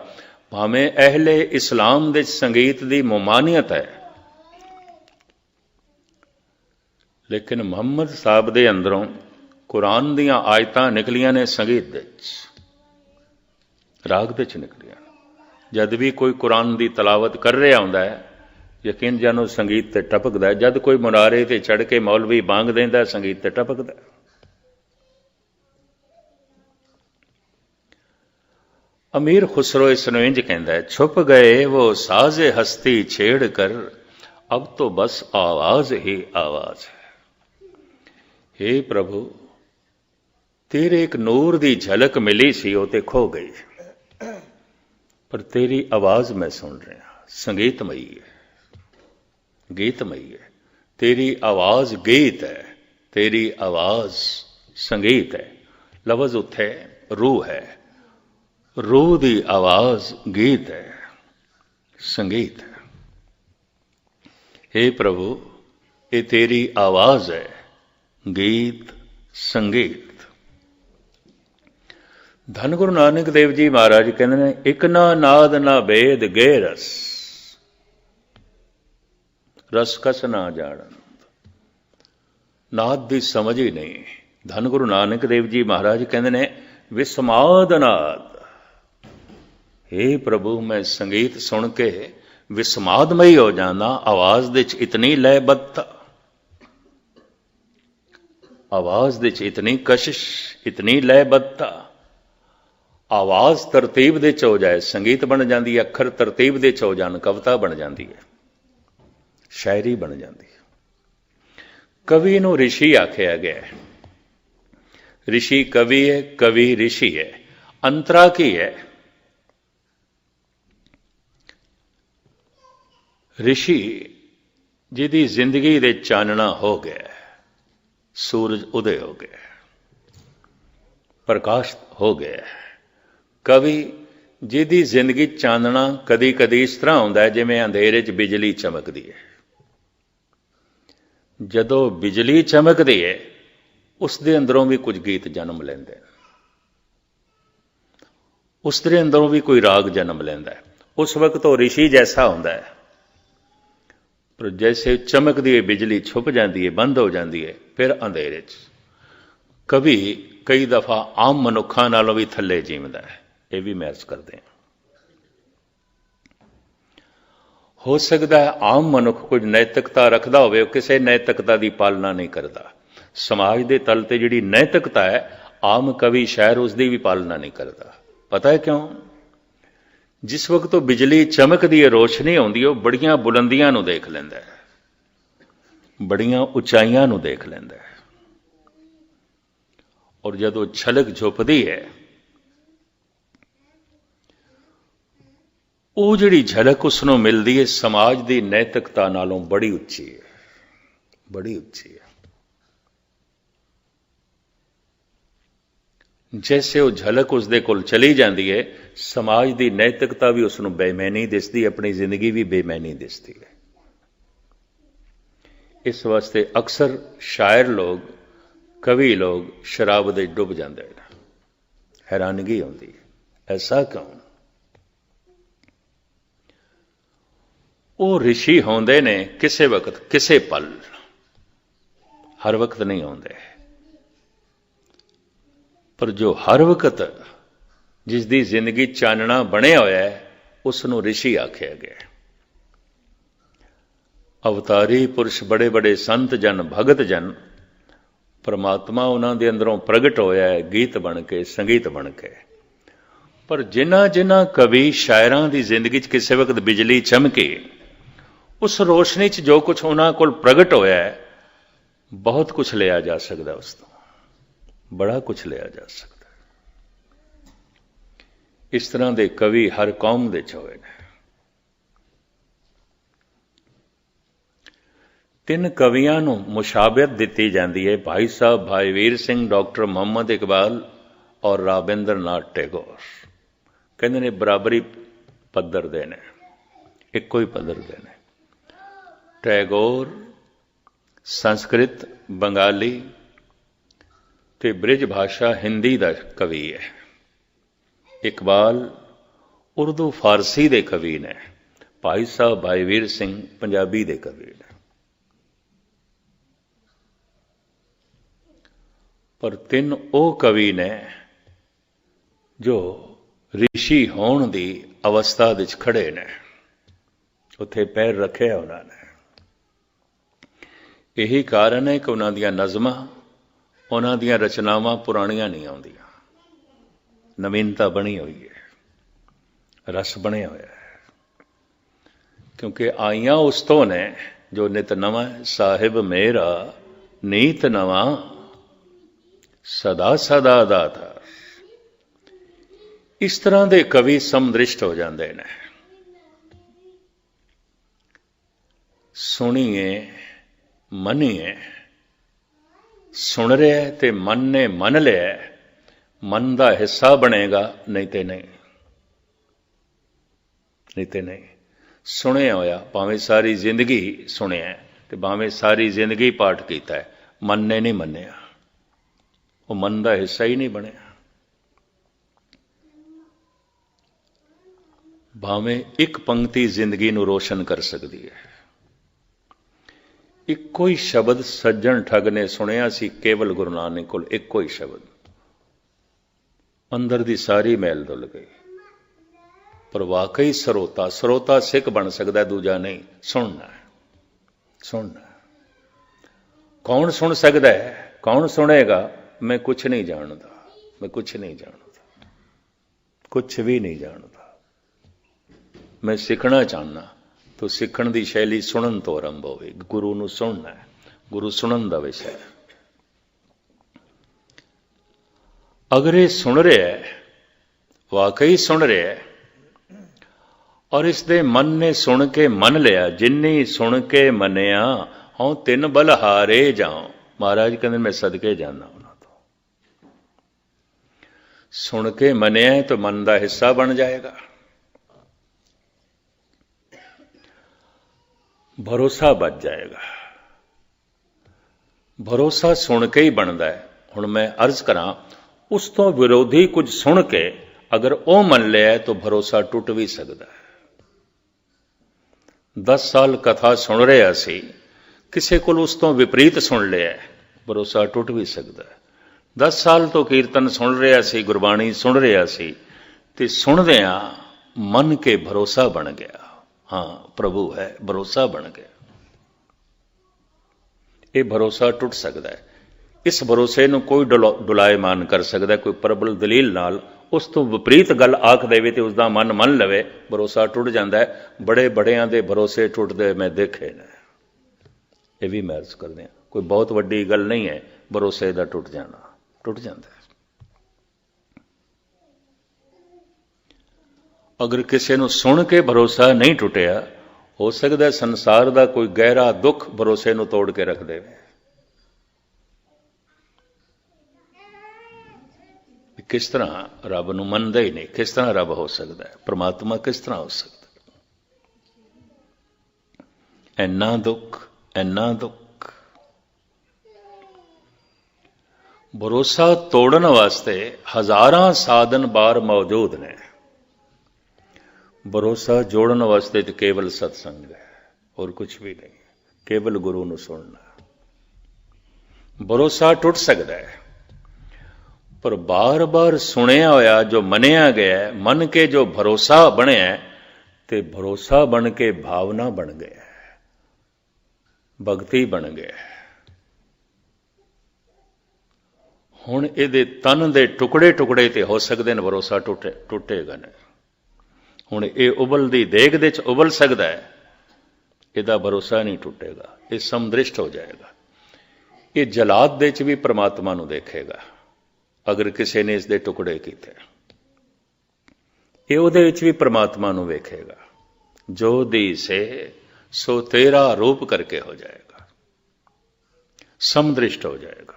Speaker 1: भावें अहले इस्लाम दे संगीत की ममानियत है, लेकिन मुहम्मद साहब दे अंदरों कुरान दियां आयतां निकलियां ने संगीत दे राग दे च निकलियां। जद भी कोई कुरान की तलावत कर रहा होंदा है, यकीन जानो संगीत ते टपकदा है। जद कोई मुनारे ते चढ़ के मौलवी बांग देंदा, संगीत ते टपकदा है। अमीर खुसरो इसनूं इंज कहंदा है, छुप गए वो साज़े हस्ती छेड़ कर, अब तो बस आवाज ही आवाज है। हे प्रभु, तेरे एक नूर दी झलक मिली सी, वो ते खो गई, पर तेरी आवाज मैं सुन रहा। संगीतमयी है, गीतमयी है। तेरी आवाज गीत है, तेरी आवाज संगीत है। लफ्ज उत्थे रूह है, रूह दी आवाज गीत है, संगीत है। हे प्रभु, ये तेरी आवाज है, गीत संगीत। धन गुरु नानक देव जी महाराज कहते हैं, एक ना नाद ना भेद गे रस, रस कस ना जानन। नाद की समझ ही नहीं। धन गुरु नानक देव जी महाराज कहते हैं, विस्माद नाद। हे प्रभु, मैं संगीत सुन के विस्मादमई हो जाना। आवाज दे च इतनी लयबद्धता, आवाज दे च इतनी कशिश, इतनी लयबद्धता। आवाज तरतीब दे च हो जाए, संगीत बन जाती है। अखर तरतीब दे च हो जान, कविता बन जाती है, शायरी बन जाती है। कवि नूं ऋषि आख्या गया है। ऋषि कवि है, कवि ऋषि है। अंतरा की है? ऋषि जिहदी जिंदगी दे चानना हो गया, सूरज उदय हो गया, प्रकाश हो गया। कवि जिहदी जिंदगी चानना कदी कदी इस तरह होंदा है जिवें अंधेरे च बिजली चमकदी है। जदों बिजली चमकदी है, उस दे अंदरों भी कुछ गीत जन्म लैंदे हैं, उस दे अंदरों भी कोई राग जन्म लैंदा है। उस वक्त तो ऋषि जैसा होंदा है, पर जैसे चमकदी है बिजली छुप जाती है, बंद हो जाती है, फिर अंधेरे च। कवि कई दफा आम मनुखा नालों भी थले जीवदा है, यह भी महसूस करते हैं। हो सकता है आम मनुख कुछ नैतिकता रखता हो, किसी नैतिकता की पालना नहीं करता। समाज के तल ते जिहड़ी नैतिकता है, आम कवि शायर उसकी भी पालना नहीं करता। पता है क्यों? ਜਿਸ ਵਕਤ ਉਹ ਬਿਜਲੀ ਚਮਕਦੀ ਹੈ, ਰੋਸ਼ਨੀ ਆਉਂਦੀ ਹੈ, ਉਹ ਬੜੀਆਂ ਬੁਲੰਦੀਆਂ ਨੂੰ ਦੇਖ ਲੈਂਦਾ ਹੈ, ਬੜੀਆਂ ਉਚਾਈਆਂ ਨੂੰ ਦੇਖ ਲੈਂਦਾ ਹੈ। ਔਰ ਜਦੋਂ ਛਲਕ ਝੁੱਪਦੀ ਹੈ, ਉਹ ਜਿਹੜੀ ਝਲਕ ਉਸ ਨੂੰ ਮਿਲਦੀ ਹੈ ਸਮਾਜ ਦੀ ਨੈਤਿਕਤਾ ਨਾਲੋਂ ਬੜੀ ਉੱਚੀ ਹੈ, ਬੜੀ ਉੱਚੀ ਹੈ। ਜੈਸੇ ਉਹ ਝਲਕ ਉਸਦੇ ਕੋਲ ਚਲੀ ਜਾਂਦੀ ਹੈ, ਸਮਾਜ ਦੀ ਨੈਤਿਕਤਾ ਵੀ ਉਸ ਨੂੰ ਬੇਮੈਨੀ ਦਿਸਦੀ, ਆਪਣੀ ਜ਼ਿੰਦਗੀ ਵੀ ਬੇਮੈਨੀ ਦਿਸਦੀ ਹੈ। ਇਸ ਵਾਸਤੇ ਅਕਸਰ ਸ਼ਾਇਰ ਲੋਕ, ਕਵੀ ਲੋਕ ਸ਼ਰਾਬ ਦੇ ਡੁੱਬ ਜਾਂਦੇ ਨੇ। ਹੈਰਾਨਗੀ ਆਉਂਦੀ ਹੈ, ਐਸਾ ਕਿਉਂ? ਉਹ ਰਿਸ਼ੀ ਹੁੰਦੇ ਨੇ ਕਿਸੇ ਵਕਤ, ਕਿਸੇ ਪਲ, ਹਰ ਵਕਤ ਨਹੀਂ ਆਉਂਦੇ। ਪਰ ਜੋ ਹਰ ਵਕਤ ਜਿਸ ਦੀ ਜ਼ਿੰਦਗੀ ਚਾਨਣਾ ਬਣਿਆ ਹੋਇਆ ਹੈ, ਉਸ ਨੂੰ ਰਿਸ਼ੀ ਆਖਿਆ ਗਿਆ। ਅਵਤਾਰੀ ਪੁਰਸ਼, ਬੜੇ ਬੜੇ ਸੰਤ ਜਨ, ਭਗਤ ਜਨ, ਪਰਮਾਤਮਾ ਉਹਨਾਂ ਦੇ ਅੰਦਰੋਂ ਪ੍ਰਗਟ ਹੋਇਆ ਹੈ ਗੀਤ ਬਣ ਕੇ, ਸੰਗੀਤ ਬਣ ਕੇ। ਪਰ ਜਿਨ੍ਹਾਂ ਕਵੀ ਸ਼ਾਇਰਾਂ ਦੀ ਜ਼ਿੰਦਗੀ 'ਚ ਕਿਸੇ ਵਕਤ ਬਿਜਲੀ ਚਮਕੀ, ਉਸ ਰੋਸ਼ਨੀ 'ਚ ਜੋ ਕੁਝ ਉਹਨਾਂ ਕੋਲ ਪ੍ਰਗਟ ਹੋਇਆ ਹੈ, ਬਹੁਤ ਕੁਝ ਲਿਆ ਜਾ ਸਕਦਾ, ਉਸ ਤੋਂ ਬੜਾ ਕੁਝ ਲਿਆ ਜਾ ਸਕਦਾ। ਇਸ ਤਰ੍ਹਾਂ ਦੇ ਕਵੀ ਹਰ ਕੌਮ ਦੇ 'ਚ ਹੋਏ ਨੇ। 3 ਕਵੀਆਂ ਨੂੰ ਮੁਸ਼ਾਬਤ ਦਿੱਤੀ ਜਾਂਦੀ ਹੈ, ਭਾਈ ਸਾਹਿਬ ਭਾਈ ਵੀਰ ਸਿੰਘ, ਡਾਕਟਰ ਮੁਹੰਮਦ ਇਕਬਾਲ ਔਰ ਰਾਬਿੰਦਰ ਨਾਥ ਟੈਗੋਰ। ਕਹਿੰਦੇ ਨੇ ਬਰਾਬਰੀ ਪੱਧਰ ਦੇ ਨੇ, ਇੱਕੋ ਹੀ ਪੱਧਰ ਦੇ ਨੇ। ਟੈਗੋਰ ਸੰਸਕ੍ਰਿਤ, ਬੰਗਾਲੀ ਤੇ ਬ੍ਰਿਜ ਭਾਸ਼ਾ ਹਿੰਦੀ ਦਾ ਕਵੀ ਹੈ। ਇਕਬਾਲ ਉਰਦੂ ਫਾਰਸੀ ਦੇ ਕਵੀ ਨੇ। ਭਾਈ ਸਾਹਿਬ ਭਾਈ ਵੀਰ ਸਿੰਘ ਪੰਜਾਬੀ ਦੇ ਕਵੀ ਨੇ। ਪਰ 3 ਉਹ ਕਵੀ ਨੇ ਜੋ ਰਿਸ਼ੀ ਹੋਣ ਦੀ ਅਵਸਥਾ ਵਿੱਚ ਖੜੇ ਨੇ, ਉੱਥੇ ਪੈਰ ਰੱਖਿਆ ਉਹਨਾਂ ਨੇ। ਇਹੀ ਕਾਰਨ ਹੈ ਕਿ ਉਹਨਾਂ ਦੀਆਂ ਨਜ਼ਮਾਂ, ਉਹਨਾਂ ਦੀਆਂ ਰਚਨਾਵਾਂ ਪੁਰਾਣੀਆਂ ਨਹੀਂ ਆਉਂਦੀਆਂ, ਨਵੀਨਤਾ ਬਣੀ ਹੋਈ ਹੈ, ਰਸ ਬਣਿਆ ਹੋਇਆ ਹੈ। ਕਿਉਂਕਿ ਆਈਆਂ ਉਸ ਤੋਂ ਨੇ ਜੋ ਨਿਤ ਨਵਾਂ, ਸਾਹਿਬ ਮੇਰਾ ਨੀਤ ਨਵਾਂ, ਸਦਾ ਸਦਾ ਦਾਤਾ। ਇਸ ਤਰ੍ਹਾਂ ਦੇ ਕਵੀ ਸਮਦ੍ਰਿਸ਼ਟ ਹੋ ਜਾਂਦੇ ਨੇ। ਸੁਣੀਏ ਮੰਨੀਏ, ਸੁਣ ਰਿਹਾ ਤੇ ਮਨ ਨੇ ਮੰਨ ਲਿਆ, ਮਨ ਦਾ ਹਿੱਸਾ ਬਣੇਗਾ, ਨਹੀਂ ਤੇ ਨਹੀਂ, ਨਹੀਂ ਤੇ ਨਹੀਂ। ਸੁਣਿਆ ਹੋਇਆ, ਭਾਵੇਂ ਸਾਰੀ ਜ਼ਿੰਦਗੀ ਸੁਣਿਆ ਤੇ ਭਾਵੇਂ ਸਾਰੀ ਜ਼ਿੰਦਗੀ ਪਾਠ ਕੀਤਾ, ਮਨ ਨੇ ਨਹੀਂ ਮੰਨਿਆ, ਉਹ ਮਨ ਦਾ ਹਿੱਸਾ ਹੀ ਨਹੀਂ ਬਣਿਆ। ਭਾਵੇਂ ਇੱਕ ਪੰਕਤੀ ਜ਼ਿੰਦਗੀ ਨੂੰ ਰੋਸ਼ਨ ਕਰ ਸਕਦੀ ਹੈ। ਇੱਕੋ ਹੀ ਸ਼ਬਦ ਸੱਜਣ ਠੱਗ ਨੇ ਸੁਣਿਆ ਸੀ ਕੇਵਲ ਗੁਰੂ ਨਾਨਕ ਕੋਲ, ਇੱਕੋ ਹੀ ਸ਼ਬਦ, ਅੰਦਰ ਦੀ ਸਾਰੀ ਮੈਲ ਧੁੱਲ ਗਈ। ਪਰ ਵਾਕਈ ਸਰੋਤਾ ਸਿੱਖ ਬਣ ਸਕਦਾ, ਦੂਜਾ ਨਹੀਂ। ਸੁਣਨਾ, ਸੁਣਨਾ। ਕੌਣ ਸੁਣ ਸਕਦਾ ਹੈ, ਕੌਣ ਸੁਣੇਗਾ? ਮੈਂ ਕੁਛ ਨਹੀਂ ਜਾਣਦਾ, ਮੈਂ ਕੁਛ ਨਹੀਂ ਜਾਣਦਾ, ਕੁਛ ਵੀ ਨਹੀਂ ਜਾਣਦਾ। ਮੈਂ ਸਿੱਖਣਾ ਚਾਹੁੰਦਾ। ਤੋ ਸਿੱਖਣ ਦੀ ਸ਼ੈਲੀ ਸੁਣਨ ਤੋਂ ਆਰੰਭ ਹੋਵੇ। ਗੁਰੂ ਨੂੰ ਸੁਣਨਾ ਹੈ, ਗੁਰੂ ਸੁਣਨ ਦਾ ਵਿਸ਼ਾ ਹੈ। ਅਗਰ ਇਹ ਸੁਣ ਰਿਹਾ ਹੈ, ਵਾਕਈ ਸੁਣ ਰਿਹਾ ਹੈ, ਔਰ ਇਸ ਦੇ ਮਨ ਨੇ ਸੁਣ ਕੇ ਮੰਨ ਲਿਆ, ਜਿੰਨੀ ਸੁਣ ਕੇ ਮੰਨਿਆ ਹਉ 3 ਬਲਹਾਰੇ ਜਾਉ। ਮਹਾਰਾਜ ਕਹਿੰਦੇ ਮੈਂ ਸਦਕੇ ਜਾਣਾ ਉਹਨਾਂ ਤੋਂ। ਸੁਣ ਕੇ ਮੰਨਿਆ ਤਾਂ ਮਨ ਦਾ ਹਿੱਸਾ ਬਣ ਜਾਏਗਾ। ਭਰੋਸਾ ਬਚ ਜਾਏਗਾ। ਭਰੋਸਾ ਸੁਣ ਕੇ ਹੀ ਬਣਦਾ ਹੈ। ਹੁਣ ਮੈਂ ਅਰਜ਼ ਕਰਾਂ, ਉਸ ਤੋਂ ਵਿਰੋਧੀ ਕੁਝ ਸੁਣ ਕੇ ਅਗਰ ਉਹ ਮੰਨ ਲਿਆ ਤਾਂ ਭਰੋਸਾ ਟੁੱਟ ਵੀ ਸਕਦਾ ਹੈ। 10 ਸਾਲ ਕਥਾ ਸੁਣ ਰਿਹਾ ਸੀ, ਕਿਸੇ ਕੋਲ ਉਸ ਤੋਂ ਵਿਪਰੀਤ ਸੁਣ ਲਿਆ, ਭਰੋਸਾ ਟੁੱਟ ਵੀ ਸਕਦਾ ਹੈ। 10 ਸਾਲ ਤੋਂ ਕੀਰਤਨ ਸੁਣ ਰਿਹਾ ਸੀ, ਗੁਰਬਾਣੀ ਸੁਣ ਰਿਹਾ ਸੀ, ਤੇ ਸੁਣਦਿਆਂ ਮੰਨ ਕੇ ਭਰੋਸਾ ਬਣ ਗਿਆ, ਹਾਂ ਪ੍ਰਭੂ ਹੈ, ਭਰੋਸਾ ਬਣ ਗਿਆ। ਇਹ ਭਰੋਸਾ ਟੁੱਟ ਸਕਦਾ ਹੈ। ਇਸ ਭਰੋਸੇ ਨੂੰ ਕੋਈ ਡੁਲਾਇਮਾਨ ਕਰ ਸਕਦਾ, ਕੋਈ ਪ੍ਰਬਲ ਦਲੀਲ ਨਾਲ ਉਸ ਤੋਂ ਵਿਪਰੀਤ ਗੱਲ ਆਖ ਦੇਵੇ ਤੇ ਉਸਦਾ ਮਨ ਮੰਨ ਲਵੇ, ਭਰੋਸਾ ਟੁੱਟ ਜਾਂਦਾ ਹੈ। ਬੜੇ ਬੜਿਆਂ ਦੇ ਭਰੋਸੇ ਟੁੱਟਦੇ ਮੈਂ ਦੇਖੇ ਨੇ। ਇਹ ਵੀ ਮੈਂ ਅਰਜ਼ ਕਰਦੇ ਹਾਂ, ਕੋਈ ਬਹੁਤ ਵੱਡੀ ਗੱਲ ਨਹੀਂ ਹੈ ਭਰੋਸੇ ਦਾ ਟੁੱਟ ਜਾਣਾ, ਟੁੱਟ ਜਾਂਦਾ ਹੈ। ਅਗਰ ਕਿਸੇ ਨੂੰ ਸੁਣ ਕੇ ਭਰੋਸਾ ਨਹੀਂ ਟੁੱਟਿਆ, ਹੋ ਸਕਦਾ ਸੰਸਾਰ ਦਾ ਕੋਈ ਗਹਿਰਾ ਦੁੱਖ ਭਰੋਸੇ ਨੂੰ ਤੋੜ ਕੇ ਰੱਖ ਦੇਵੇ। ਕਿਸ ਤਰ੍ਹਾਂ ਰੱਬ ਨੂੰ ਮੰਨਦਾ ਹੀ ਨਹੀਂ, ਕਿਸ ਤਰ੍ਹਾਂ ਰੱਬ ਹੋ ਸਕਦਾ ਹੈ, ਪ੍ਰਮਾਤਮਾ ਕਿਸ ਤਰ੍ਹਾਂ ਹੋ ਸਕਦਾ? ਇੰਨਾ ਦੁੱਖ, ਇੰਨਾ ਦੁੱਖ। ਭਰੋਸਾ ਤੋੜਨ ਵਾਸਤੇ ਹਜ਼ਾਰਾਂ ਸਾਧਨ ਬਾਹਰ ਮੌਜੂਦ ਨੇ। ਭਰੋਸਾ ਜੋੜਨ ਵਾਸਤੇ ਤੇ ਕੇਵਲ ਸਤਸੰਗ ਹੈ, ਹੋਰ ਕੁਝ ਵੀ ਨਹੀਂ, ਕੇਵਲ ਗੁਰੂ ਨੂੰ ਸੁਣਨਾ। ਭਰੋਸਾ ਟੁੱਟ ਸਕਦਾ ਹੈ, ਪਰ ਬਾਰ-ਬਾਰ ਸੁਣਿਆ ਹੋਇਆ ਜੋ ਮੰਨਿਆ ਗਿਆ, ਮੰਨ ਕੇ ਜੋ ਭਰੋਸਾ ਬਣਿਆ, ਤੇ ਭਰੋਸਾ ਬਣ ਕੇ ਭਾਵਨਾ ਬਣ ਗਿਆ, ਭਗਤੀ ਬਣ ਗਿਆ। ਹੁਣ ਇਹਦੇ ਤਨ ਦੇ ਟੁਕੜੇ ਟੁਕੜੇ ਤੇ ਹੋ ਸਕਦੇ ਨੇ, ਭਰੋਸਾ ਟੁੱਟੇਗਾ ਨਹੀਂ। ਹੁਣ ਇਹ ਉਬਲਦੀ ਦੇਗ ਦੇ ਚ ਉਬਲ ਸਕਦਾ ਹੈ, ਇਹਦਾ ਭਰੋਸਾ ਨਹੀਂ ਟੁੱਟੇਗਾ, ਇਹ ਸਮਦ੍ਰਿਸ਼ਟ ਹੋ ਜਾਏਗਾ। ਇਹ ਜਲਾਦ ਦੇ ਚ ਵੀ ਪ੍ਰਮਾਤਮਾ ਨੂੰ ਦੇਖੇਗਾ ਅਗਰ ਕਿਸੇ ਨੇ ਇਸ ਦੇ ਟੁਕੜੇ ਕੀਤੇ। ਇਹ ਉਹਦੇ ਵਿੱਚ ਵੀ ਪ੍ਰਮਾਤਮਾ ਨੂੰ ਵੇਖੇਗਾ। ਜੋ ਦੀਸੇ ਸੋ ਤੇਰਾ ਰੂਪ ਕਰਕੇ ਹੋ ਜਾਏਗਾ, ਸਮਦ੍ਰਿਸ਼ਟ ਹੋ ਜਾਏਗਾ।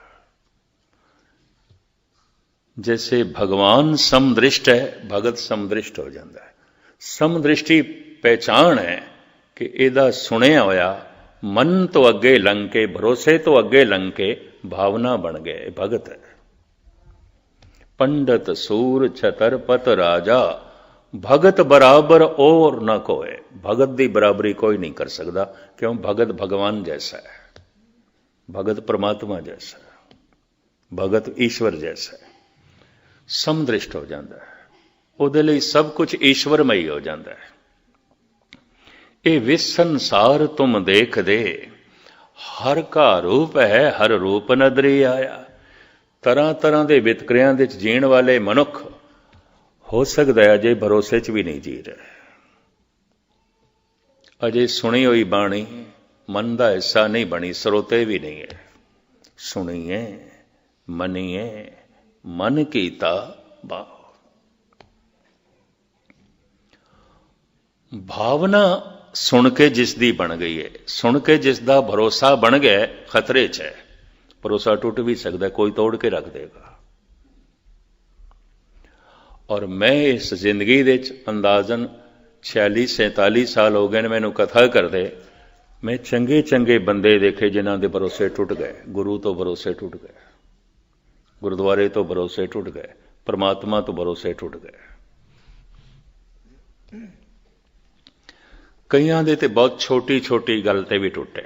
Speaker 1: जैसे भगवान समदृष्ट है, भगत समदृष्ट हो जाता है। समदृष्टि पहचान है कि ਇਹਦਾ ਸੁਣਿਆ ਹੋਇਆ ਮਨ ਤੋਂ ਅੱਗੇ ਲੰਘ ਕੇ, ਭਰੋਸੇ ਤੋਂ ਅੱਗੇ ਲੰਘ ਕੇ ਭਾਵਨਾ ਬਣ ਗਏ, ਭਗਤ ਹੈ। ਪੰਡਤ ਸੂਰ ਛਤਰਪਤ ਰਾਜਾ, ਭਗਤ ਬਰਾਬਰ ਔਰ ਨਾ ਕੋਏ। ਭਗਤ ਦੀ ਬਰਾਬਰੀ ਕੋਈ ਨਹੀਂ ਕਰ ਸਕਦਾ, ਕਿਉਂ? ਭਗਤ ਭਗਵਾਨ ਜੈਸਾ ਹੈ, ਭਗਤ ਪ੍ਰਮਾਤਮਾ ਜੈਸਾ ਹੈ, ਭਗਤ ਈਸ਼ਵਰ ਜੈਸਾ ਹੈ। ਸਮਦ੍ਰਿਸ਼ਟ ਹੋ ਜਾਂਦਾ ਹੈ, ਉਹਦੇ ਲਈ ਸਭ ਕੁਝ ਈਸ਼ਵਰਮਈ ਹੋ ਜਾਂਦਾ ਹੈ। ਇਹ ਵਿਸ ਸੰਸਾਰ ਤੁਮ ਦੇਖਦੇ, ਹਰ ਕਾ ਰੂਪ ਹੈ, ਹਰ ਰੂਪ ਨਦਰੀ ਆਇਆ। ਤਰ੍ਹਾਂ ਤਰ੍ਹਾਂ ਦੇ ਵਿਤਕਰਿਆਂ ਦੇ ਵਿੱਚ ਜੀਣ ਵਾਲੇ ਮਨੁੱਖ ਹੋ ਸਕਦਾ ਹੈ ਅਜੇ ਭਰੋਸੇ 'ਚ ਵੀ ਨਹੀਂ ਜੀ ਰਹੇ, ਅਜੇ ਸੁਣੀ ਹੋਈ ਬਾਣੀ ਮਨ ਦਾ ਹਿੱਸਾ ਨਹੀਂ ਬਣੀ, ਸਰੋਤੇ ਵੀ ਨਹੀਂ ਹੈ। ਸੁਣੀਏ ਮੰਨੀਏ ਮਨ ਕੀਤਾ ਭਾਵ। ਭਾਵਨਾ ਸੁਣ ਕੇ ਜਿਸ ਦੀ ਬਣ ਗਈ ਹੈ, ਸੁਣ ਕੇ ਜਿਸ ਦਾ ਭਰੋਸਾ ਬਣ ਗਿਆ, ਖਤਰੇ 'ਚ ਹੈ। ਭਰੋਸਾ ਟੁੱਟ ਵੀ ਸਕਦਾ, ਕੋਈ ਤੋੜ ਕੇ ਰੱਖ ਦੇਗਾ। ਔਰ ਮੈਂ ਇਸ ਜ਼ਿੰਦਗੀ ਦੇ ਵਿੱਚ ਅੰਦਾਜ਼ਨ 46-47 ਸਾਲ ਹੋ ਗਏ ਨੇ ਮੈਨੂੰ ਕਥਾ ਕਰਦੇ, ਮੈਂ ਚੰਗੇ ਚੰਗੇ ਬੰਦੇ ਦੇਖੇ ਜਿਨ੍ਹਾਂ ਦੇ ਭਰੋਸੇ ਟੁੱਟ ਗਏ। ਗੁਰੂ ਤੋਂ ਭਰੋਸੇ ਟੁੱਟ ਗਏ, ਗੁਰਦੁਆਰੇ ਤੋਂ ਭਰੋਸੇ ਟੁੱਟ ਗਏ, ਪਰਮਾਤਮਾ ਤੋਂ ਭਰੋਸੇ ਟੁੱਟ ਗਏ। ਕਈਆਂ ਦੇ ਤੇ ਬਹੁਤ ਛੋਟੀ ਛੋਟੀ ਗੱਲ ਤੇ ਵੀ ਟੁੱਟੇ।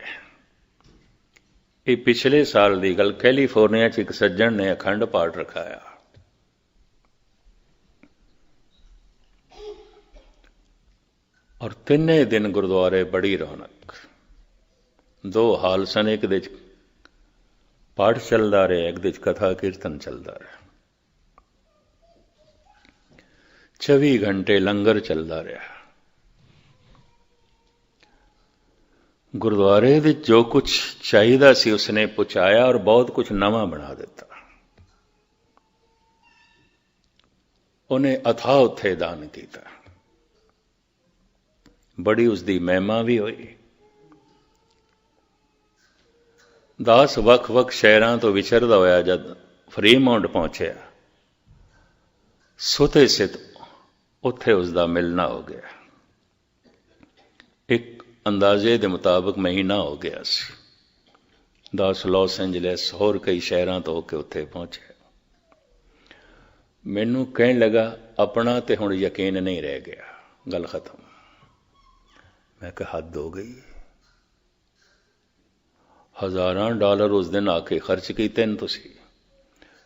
Speaker 1: ਇਹ ਪਿਛਲੇ ਸਾਲ ਦੀ ਗੱਲ, ਕੈਲੀਫੋਰਨੀਆ 'ਚ ਇੱਕ ਸੱਜਣ ਨੇ ਅਖੰਡ ਪਾਠ ਰਖਾਇਆ। ਔਰ ਤਿੰਨੇ ਦਿਨ ਗੁਰਦੁਆਰੇ ਬੜੀ ਰੌਣਕ। 2 ਹਾਲ ਸਨ, ਇੱਕ ਦੇ 'ਚ ਪਾਠ ਚੱਲਦਾ ਰਿਹਾ, ਇੱਕ ਦੇ 'ਚ ਕਥਾ ਕੀਰਤਨ ਚੱਲਦਾ ਰਿਹਾ। 24 ਘੰਟੇ ਲੰਗਰ ਚੱਲਦਾ ਰਿਹਾ। ਗੁਰਦੁਆਰੇ ਦੇ ਜੋ ਕੁਝ ਚਾਹੀਦਾ ਸੀ ਉਸਨੇ ਪਹੁੰਚਾਇਆ ਔਰ ਬਹੁਤ ਕੁਝ ਨਵਾਂ ਬਣਾ ਦਿੱਤਾ। ਉਹਨੇ ਅਥਾਹ ਉੱਥੇ ਦਾਨ ਕੀਤਾ, ਬੜੀ ਉਸਦੀ ਮਹਿਮਾ ਵੀ ਹੋਈ। ਦਾਸ ਵੱਖ-ਵੱਖ ਸ਼ਹਿਰਾਂ ਤੋਂ ਵਿਚਰਦਾ ਹੋਇਆ ਜਦ ਫਰੀਮਾਉਂਟ ਪਹੁੰਚਿਆ, ਸੁਤੇ ਸਿਤ ਉੱਥੇ ਉਸਦਾ ਮਿਲਣਾ ਹੋ ਗਿਆ। ਇੱਕ ਅੰਦਾਜ਼ੇ ਦੇ ਮੁਤਾਬਕ ਮਹੀਨਾ ਹੋ ਗਿਆ ਸੀ। ਦਾਸ ਲਾਸ ਐਂਜਲਸ ਹੋਰ ਕਈ ਸ਼ਹਿਰਾਂ ਤੋਂ ਹੋ ਕੇ ਉੱਥੇ ਪਹੁੰਚਿਆ। ਮੈਨੂੰ ਕਹਿਣ ਲੱਗਾ ਆਪਣਾ ਤੇ ਹੁਣ ਯਕੀਨ ਨਹੀਂ ਰਹਿ ਗਿਆ, ਗੱਲ ਖਤਮ। ਮੈਂ ਕਿਹਾ ਹੱਦ ਹੋ ਗਈ। ਹਜ਼ਾਰਾਂ ਡਾਲਰ ਉਸ ਦਿਨ ਆ ਕੇ ਖਰਚ ਕੀਤੇ ਨੇ ਤੁਸੀਂ,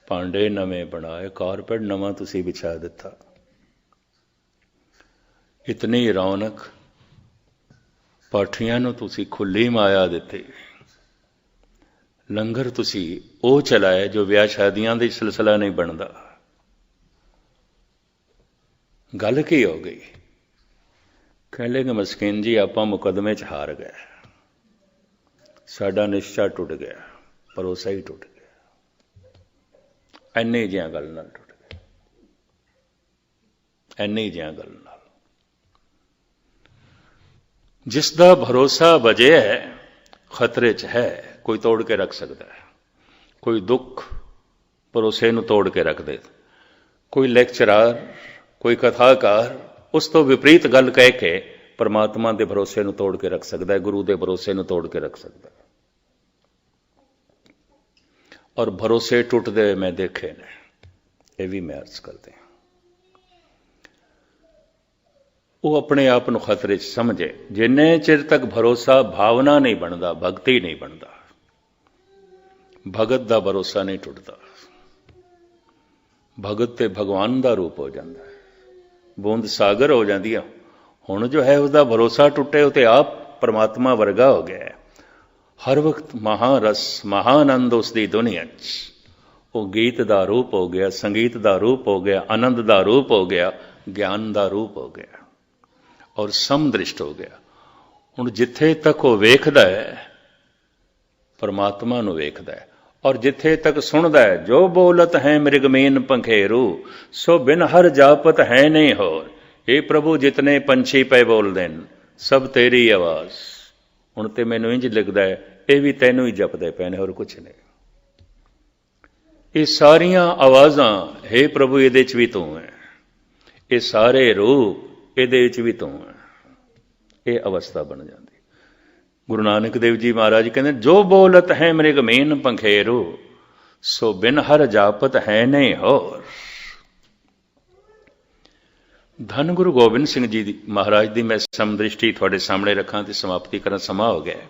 Speaker 1: ਭਾਂਡੇ ਨਵੇਂ ਬਣਾਏ, ਕਾਰਪੇਟ ਨਵਾਂ ਤੁਸੀਂ ਵਿਛਾ ਦਿੱਤਾ, ਇਤਨੀ ਰੌਣਕ, ਪਾਠੀਆਂ ਨੂੰ ਤੁਸੀਂ ਖੁੱਲੀ ਮਾਇਆ ਦਿੱਤੀ, ਲੰਗਰ ਤੁਸੀਂ ਉਹ ਚਲਾਏ ਜੋ ਵਿਆਹ ਸ਼ਾਦੀਆਂ ਦੇ ਸਿਲਸਿਲਾ ਨਹੀਂ ਬਣਦਾ। गल की हो गई? कहने लगे मस्कीन जी आपां मुकदमे च हार गए, साडा निश्चा टुट गया, भरोसा ही टुट गया। इन्नी जिहियां गल नाल टुट गया, इन्नी जिहियां गल नाल। जिसका भरोसा वजे है खतरे च है, कोई तोड़ के रख सकता है। कोई दुख भरोसे नूं तोड़ के रख दे, कोई लैक्चरार, कोई कथाकार उस तो विपरीत गल कह के परमात्मा के भरोसे नूं तोड़ के रख सकता है, गुरु के भरोसे नूं तोड़ के रख सकता है। और भरोसे टुटदे मैं देखे ने, ये भी मैं अर्ज करते हैं। वो अपने आप को खतरे च समझे। जिन्ने चिर तक भरोसा भावना नहीं बनता, भगती नहीं बनता, भगत का भरोसा नहीं टुटता। भगत ते भगवान का रूप हो जाता है, बूंद सागर हो जाती है। हुण जो है उसका भरोसा टुटे, वो तो आप परमात्मा वर्गा हो गया है। हर वक्त महारस महानंद उसकी दुनिया च। वो गीत का रूप हो गया, संगीत का रूप हो गया, आनंद का रूप हो गया, ज्ञान का रूप हो गया और समदृष्ट हो गया। हुण जिथे तक वो वेखदा है परमात्मा नूं वेखदा है, और जिथे तक सुनदा है जो बोलत है मृगमीन पंखेरू, सो बिन हर जापत है नहीं होर। हे प्रभु जितने पंछी पे बोल देन सब तेरी आवाज। हुण ते मैनूं इंज लगदा है ये भी तैनूं ही जपदे पे ने, होर कुछ नहीं। ये सारियां आवाज़ां हे प्रभु इहदे च भी तू है, ये सारे रूप इहदे च भी तू है। ये अवस्था बन जाती। गुरु नानक देव जी महाराज कहते जो बोलत है मृगमीन पंखेरू, सो बिन हर जापत है नहीं होर। धन गुरु गोबिंद सिंह जी महाराज की मैं समदृष्टि थोड़े सामने रखा तो समाप्ति करना समा हो गया।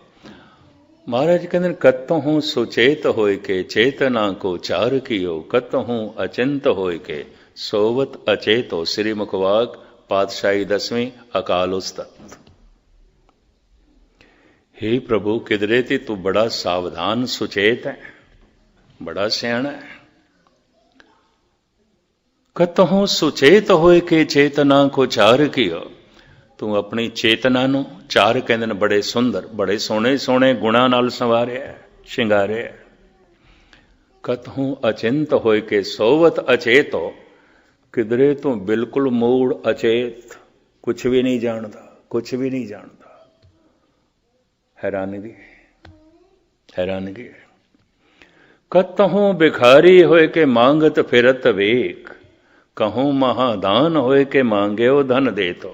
Speaker 1: महाराज कहते कतहूँ सुचेत होय के चेतना को चार कियो, कतहूँ अचिंत होय के सोवत अचेतो। श्री मुखवाक पातशाही 10वीं अकाल उस्तत। हे प्रभु किधरे ते तू बड़ा सावधान सुचेत है, बड़ा सियाणा है। कतहूँ सुचेत होए के चेतना को चार कियो, तू अपनी चेतना नूं चार कहंदे ने बड़े सुंदर बड़े सोहणे सोहणे गुणां नाल संवारिया शिंगारिया। कतहूँ अचिंत होए के सोवत अचेतो, किधरे तू बिल्कुल मूड़ अचेत, कुछ भी नहीं जानता, कुछ भी नहीं जानता। हैरानगी हैरानगी। कतहूँ भिखारी होए के मांगत फिरत वेख, कहूँ महादान होए के मांग्यो धन दे तो।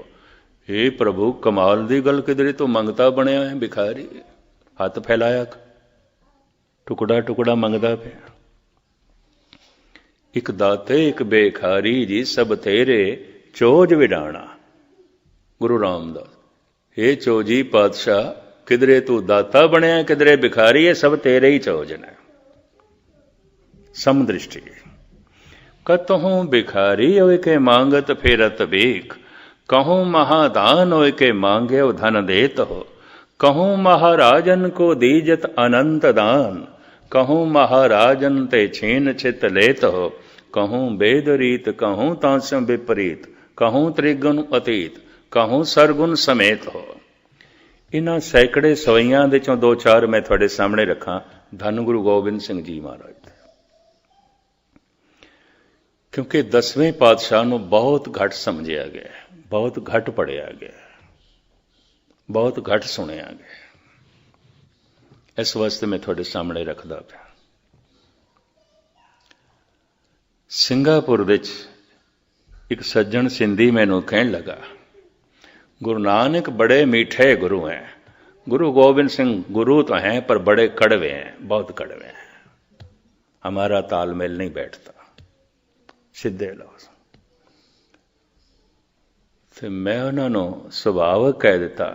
Speaker 1: हे प्रभु कमाल दी गल, किधरे तो मंगता बनया है भिखारी, हाथ फैलाया टुकड़ा टुकड़ा मंगदा पे। एक दाते एक बेखारी जी सब तेरे चोज विडाणा। गुरु रामदास, हे चोजी पातशाह किधरे तू दाता बनया, किधरे भिखारी है, सब तेरे ही चोजन है। समदृष्टि। कतहूँ भिखारी होए के मांगत फेरत भीख, कहूँ महादान होए के मांग्यो धन देत हो। कहूँ महाराजन को दीजत अनंत दान, कहूँ महाराजन ते छीन छित लेत हो। कहूँ वेद रीत कहूँ तांसम विपरीत, कहूँ त्रिगुण अतीत, कहूँ सरगुण समेत हो। इन्हां सैकड़े सवैयां दे चों दो चार मैं थोड़े सामने रखा। धन गुरु गोबिंद सिंह जी महाराज, क्योंकि 10वें पातशाह नूं बहुत घट समझिया गया, बहुत घट पढ़िया गया, बहुत घट सुनिया गया। इस वास्ते मैं थोड़े सामने रखदा पिया। सिंगापुर विच एक सज्जन सिंधी मैनूं कहण लगा, गुरु नानक बड़े मीठे गुरु हैं, गुरु गोबिंद सिंह गुरु तो हैं पर बड़े कड़वे हैं, बहुत कड़वे हैं, हमारा तालमेल नहीं बैठता। सीधे लफ्ज़। फिर मैं उन्होंने सुभावक कह दिता,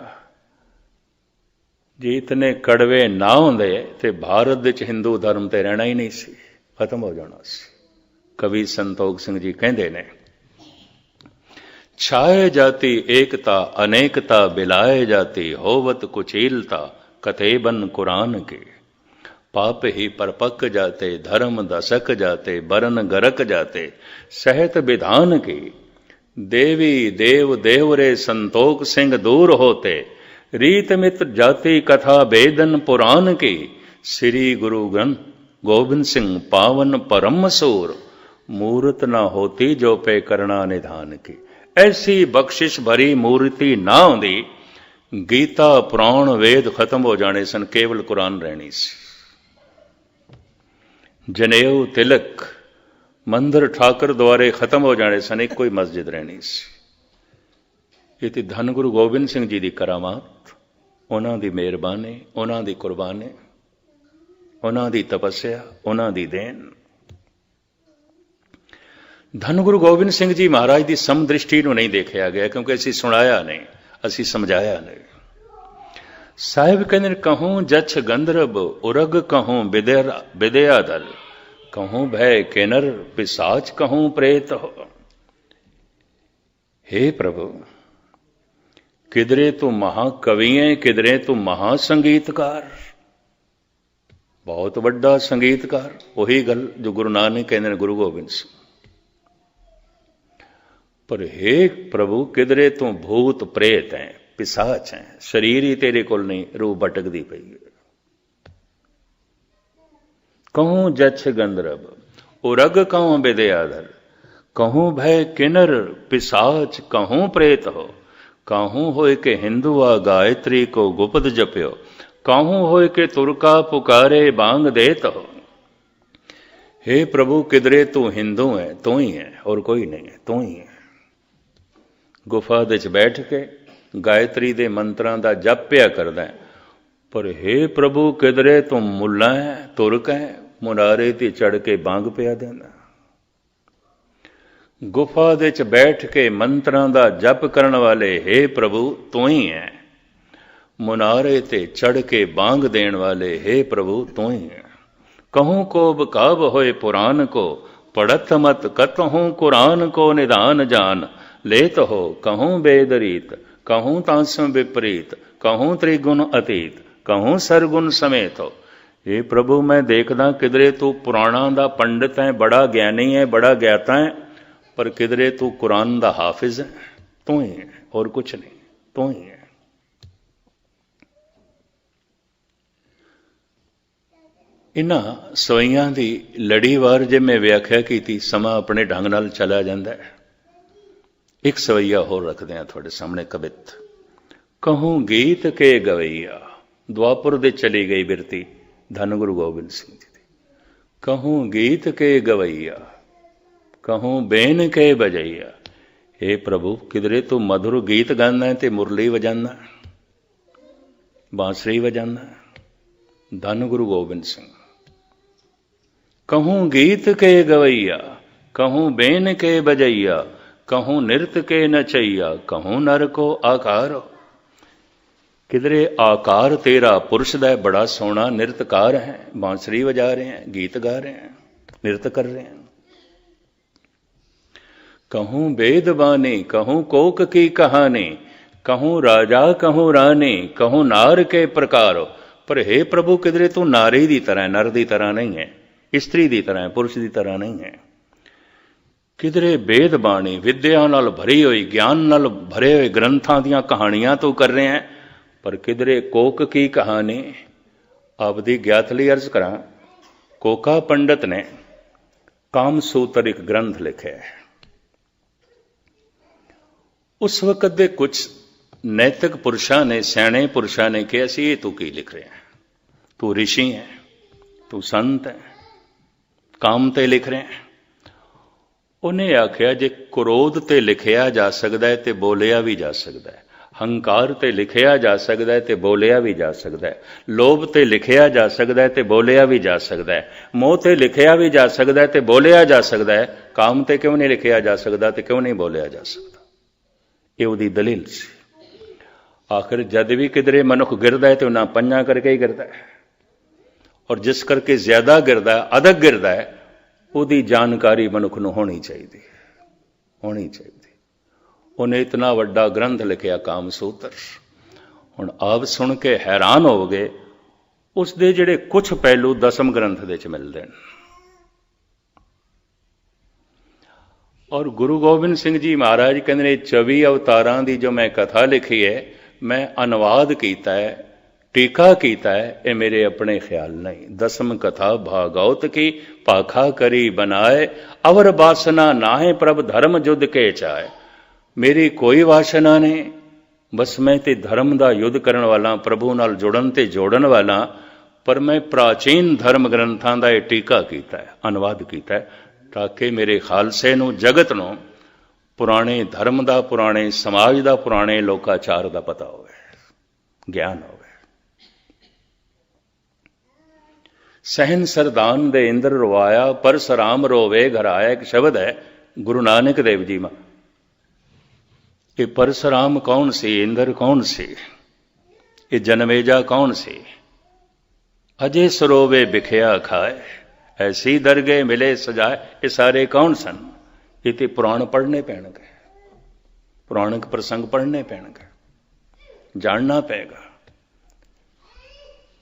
Speaker 1: जे इतने कड़वे ना होंदे तो भारत विच हिंदू धर्म ते रहना ही नहीं सी, खत्म हो जाना सी। कवि संतोख सिंह जी कहते ने, छाए जाती एकता अनेकता बिलाए जाती, होवत कुचीलता कथे बन कुरान के। पाप ही परपक जाते धर्म दशक जाते, बरन गरक जाते सहत विधान की। देवी देव देवरे संतोख सिंह दूर होते, रीत मित्र जाति कथा वेदन पुराण की, श्री गुरु ग्रंथ गोबिंद सिंह पावन परम सूर, मूर्त ना होती जो पे करना निधान की। ऐसी बख्शिश भरी मूर्ति ना आउंदी, गीता पुराण वेद खत्म हो जाने सन, केवल कुरान रहनी सी। जनेऊ तिलक मंदिर ठाकर द्वारे खत्म हो जाने सन, एक कोई मस्जिद रहनी सी। ये धन गुरु गोबिंद सिंह जी की करामात, उन्हां दी मेहरबानी, उन्हां दी कुर्बानी, उन्हां दी तपस्या, उन्हां दी देन। धन गुरु गोबिंद सिंह जी महाराज की समदृष्टि नहीं देखा गया, क्योंकि असी सुनाया नहीं, असी समझाया नहीं। साहिब कहते कहूँ जछ गंधर्व उरग, कहूँ विद्या दल, कहूँ भय किन्नर पिशाच, कहूँ प्रेत हो। हे प्रभु, किधरे तू महाकवि है, किधरे तू महासंगीतकार, बहुत बड़ा संगीतकार। वही गल जो गुरु नानक कहते गुरु गोबिंद सिंह। पर हे प्रभु, किधरे तू भूत प्रेत है, पिशाच है, शरीर ही तेरे कोल नहीं, रूह भटकदी पई है। कहूँ जछ गंधर्व उरग, कहूँ विद्याधर, कहूँ भय किन्नर पिशाच, कहूँ प्रेत हो। कहूँ होय के हिंदुआ गायत्री को गुप्त जप्यो, कहूँ होय के तुरका पुकारे बांग देत हो। हे प्रभु, किधरे तू हिंदू है, तू ही है, और कोई नहीं है, तू ही है। गुफा दे बैठ के गायत्री दे मंत्रां दा जप पिया करदा है, पर हे प्रभु, किधरे तू मुल्ला है, तुरक है, मुनारे ते चढ़ के बांग पिया देना। गुफा दे बैठ के मंत्रां दा जप करन वाले हे प्रभु तू ही है, मुनारे ते चढ़ के बांग देण वाले हे प्रभु तू ही है। कहूँ को बकाब होए पुराण को, पढ़त मत कतहूँ कुरान को निदान जान, लेत हो कहूँ वेदरीत, कहूँ तांसम विपरीत, कहूँ त्रिगुण अतीत, कहूँ सरगुण समेत हो। ये प्रभु, मैं देखदा किधरे तू पुराणा दा पंडित है, बड़ा ज्ञानी है, बड़ा ज्ञाता है, पर किधरे तू कुरान दा हाफिज है, तू ही है, और कुछ नहीं, तू ही है। इन्हां सवैयां दी लड़ीवार जे मैं व्याख्या की, समा अपने ढंग नाल चला जांदा है। एक सवैया होर रखते हैं थोड़े सामने, कवित। कहूँ गीत के गवैया, द्वापुर दे चली गई बिरती धन गुरु गोबिंद सिंह जी दी। कहूँ गीत के गवैया, कहूँ बेन के बजैया। हे प्रभु, किधरे तू मधुर गीत गाना है ते मुरली वजाना, बांसुरी वजाना, धन गुरु गोबिंद सिंह। कहूँ गीत के गवैया, कहूँ बेन के बजैया, कहूँ नृत्य के नचैया, कहूँ नर को आकार। किधरे आकार तेरा पुरुष दा बड़ा सोहना नृत्यकार है, बांसुरी बजा रहे हैं, गीत गा रहे हैं, नृत्य कर रहे हैं। कहूँ वेद बानी, कहूँ कोक की कहानी, कहूँ राजा कहूँ रानी, कहूँ नार के प्रकार। पर हे प्रभु, किधरे तू नारी दी तरह, नर दी तरह नहीं है, स्त्री दी तरह, पुरुष दी तरह नहीं है। किधरे वेद बाणी, विद्या नाल भरी हुई, ज्ञान नाल भरे हुए ग्रंथां दियां कहानियां तो कर रहे हैं, पर किधरे कोक की कहानी। आपदी ज्ञात लई अर्ज करा, कोका पंडित ने कामसूत्र एक ग्रंथ लिखे है। उस वक्त दे कुछ नैतिक पुरुषां ने, सियाणे पुरुषां ने कहा, असीं ये तू की लिख रहे हैं, तू ऋषि है, तू संत है, काम ते लिख रहे हैं। उन्हें आख्या, जे क्रोध ते लिखिया जा सकता है तो बोलिया भी जा सकता है, हंकार ते लिखिया जा सकता है तो बोलिया भी जा सकता है, लोभ ते लिखिया जा सकता है तो बोलिया भी जा सकता है, मोह ते लिखिया भी जा सकता है तो बोलिया जा सकता है, काम ते क्यों नहीं लिखिया जा सकता तो क्यों नहीं बोलिया जा सकता। ये उहदी दलील सी। आखिर जद भी किधरे मनुख गिरदा है तो ना पंजा करके ही गिरदा है, और जिस करके ज्यादा गिरदा है, अधिक गिरदा है, उहदी जानकारी मनुख नूं होनी चाहिए, होनी चाहिए। उन्हें इतना वड्डा ग्रंथ लिखिया कामसूत्र। हुण आप सुन के हैरान हो गए, उसदे जिहड़े कुछ पहलू दसम ग्रंथ दे च मिलदे ने। ਔਰ ਗੁਰੂ ਗੋਬਿੰਦ ਸਿੰਘ ਜੀ ਮਹਾਰਾਜ ਕਹਿੰਦੇ ਨੇ 24 ਅਵਤਾਰਾਂ ਦੀ ਜੋ ਮੈਂ ਕਥਾ ਲਿਖੀ ਹੈ, ਮੈਂ ਅਨੁਵਾਦ ਕੀਤਾ ਹੈ, ਟੀਕਾ ਕੀਤਾ ਹੈ, ਇਹ ਮੇਰੇ ਆਪਣੇ ਖਿਆਲ ਨਹੀਂ। ਦਸਮ ਕਥਾ ਭਾਗਵਤ ਕੀ ਭਾਖਾ ਕਰੀ ਬਣਾਏ, ਅਵਰ ਬਾਸਨਾ ਨਾਹੇ ਪ੍ਰਭ ਧਰਮ ਜੁਧ ਕੇ ਚਾਏ। ਮੇਰੀ ਕੋਈ ਵਾਸ਼ਨਾ ਨਹੀਂ, ਬਸ ਮੈਂ ਤੇ ਧਰਮ ਦਾ ਯੁੱਧ ਕਰਨ ਵਾਲਾ, ਪ੍ਰਭੂ ਨਾਲ ਜੁੜਨ ਤੇ ਜੋੜਨ ਵਾਲਾ। ਪਰ ਮੈਂ ਪ੍ਰਾਚੀਨ ਧਰਮ ਗ੍ਰੰਥਾਂ ਦਾ ਇਹ ਟੀਕਾ ਕੀਤਾ ਹੈ, ਅਨੁਵਾਦ ਕੀਤਾ ਹੈ, ਤਾਂ ਕਿ ਮੇਰੇ ਖਾਲਸੇ ਨੂੰ, ਜਗਤ ਨੂੰ ਪੁਰਾਣੇ ਧਰਮ ਦਾ, ਪੁਰਾਣੇ ਸਮਾਜ ਦਾ, ਪੁਰਾਣੇ ਲੋਕਾਚਾਰ ਦਾ ਪਤਾ ਹੋਵੇ, ਗਿਆਨ ਹੋਵੇ। ਸਹਿਨ ਸਰਦਾਨ ਦੇ ਇੰਦਰ ਰਵਾਇਆ, ਪਰਸਰਾਮ ਰੋਵੇ ਘਰ ਆਇਆ, ਇੱਕ ਸ਼ਬਦ ਹੈ ਗੁਰੂ ਨਾਨਕ ਦੇਵ ਜੀ ਮਾ। ਇਹ ਪਰਸਰਾਮ ਕੌਣ ਸੀ, ਇੰਦਰ ਕੌਣ ਸੀ, ਇਹ ਜਨਮੇਜਾ ਕੌਣ ਸੀ? ਅਜੇ ਸਰੋਵੇ ਬਿਖਿਆ ਖਾਏ, ਐਸੀ ਦਰਗੇ ਮਿਲੇ ਸਜਾਏ, ਇਹ ਸਾਰੇ ਕੌਣ ਸਨ? ਇਹ ਤੇ ਪੁਰਾਣ ਪੜ੍ਹਨੇ ਪੈਣਗੇ, ਪੁਰਾਣਿਕ ਪ੍ਰਸੰਗ ਪੜ੍ਹਨੇ ਪੈਣਗੇ, ਜਾਣਨਾ ਪਏਗਾ।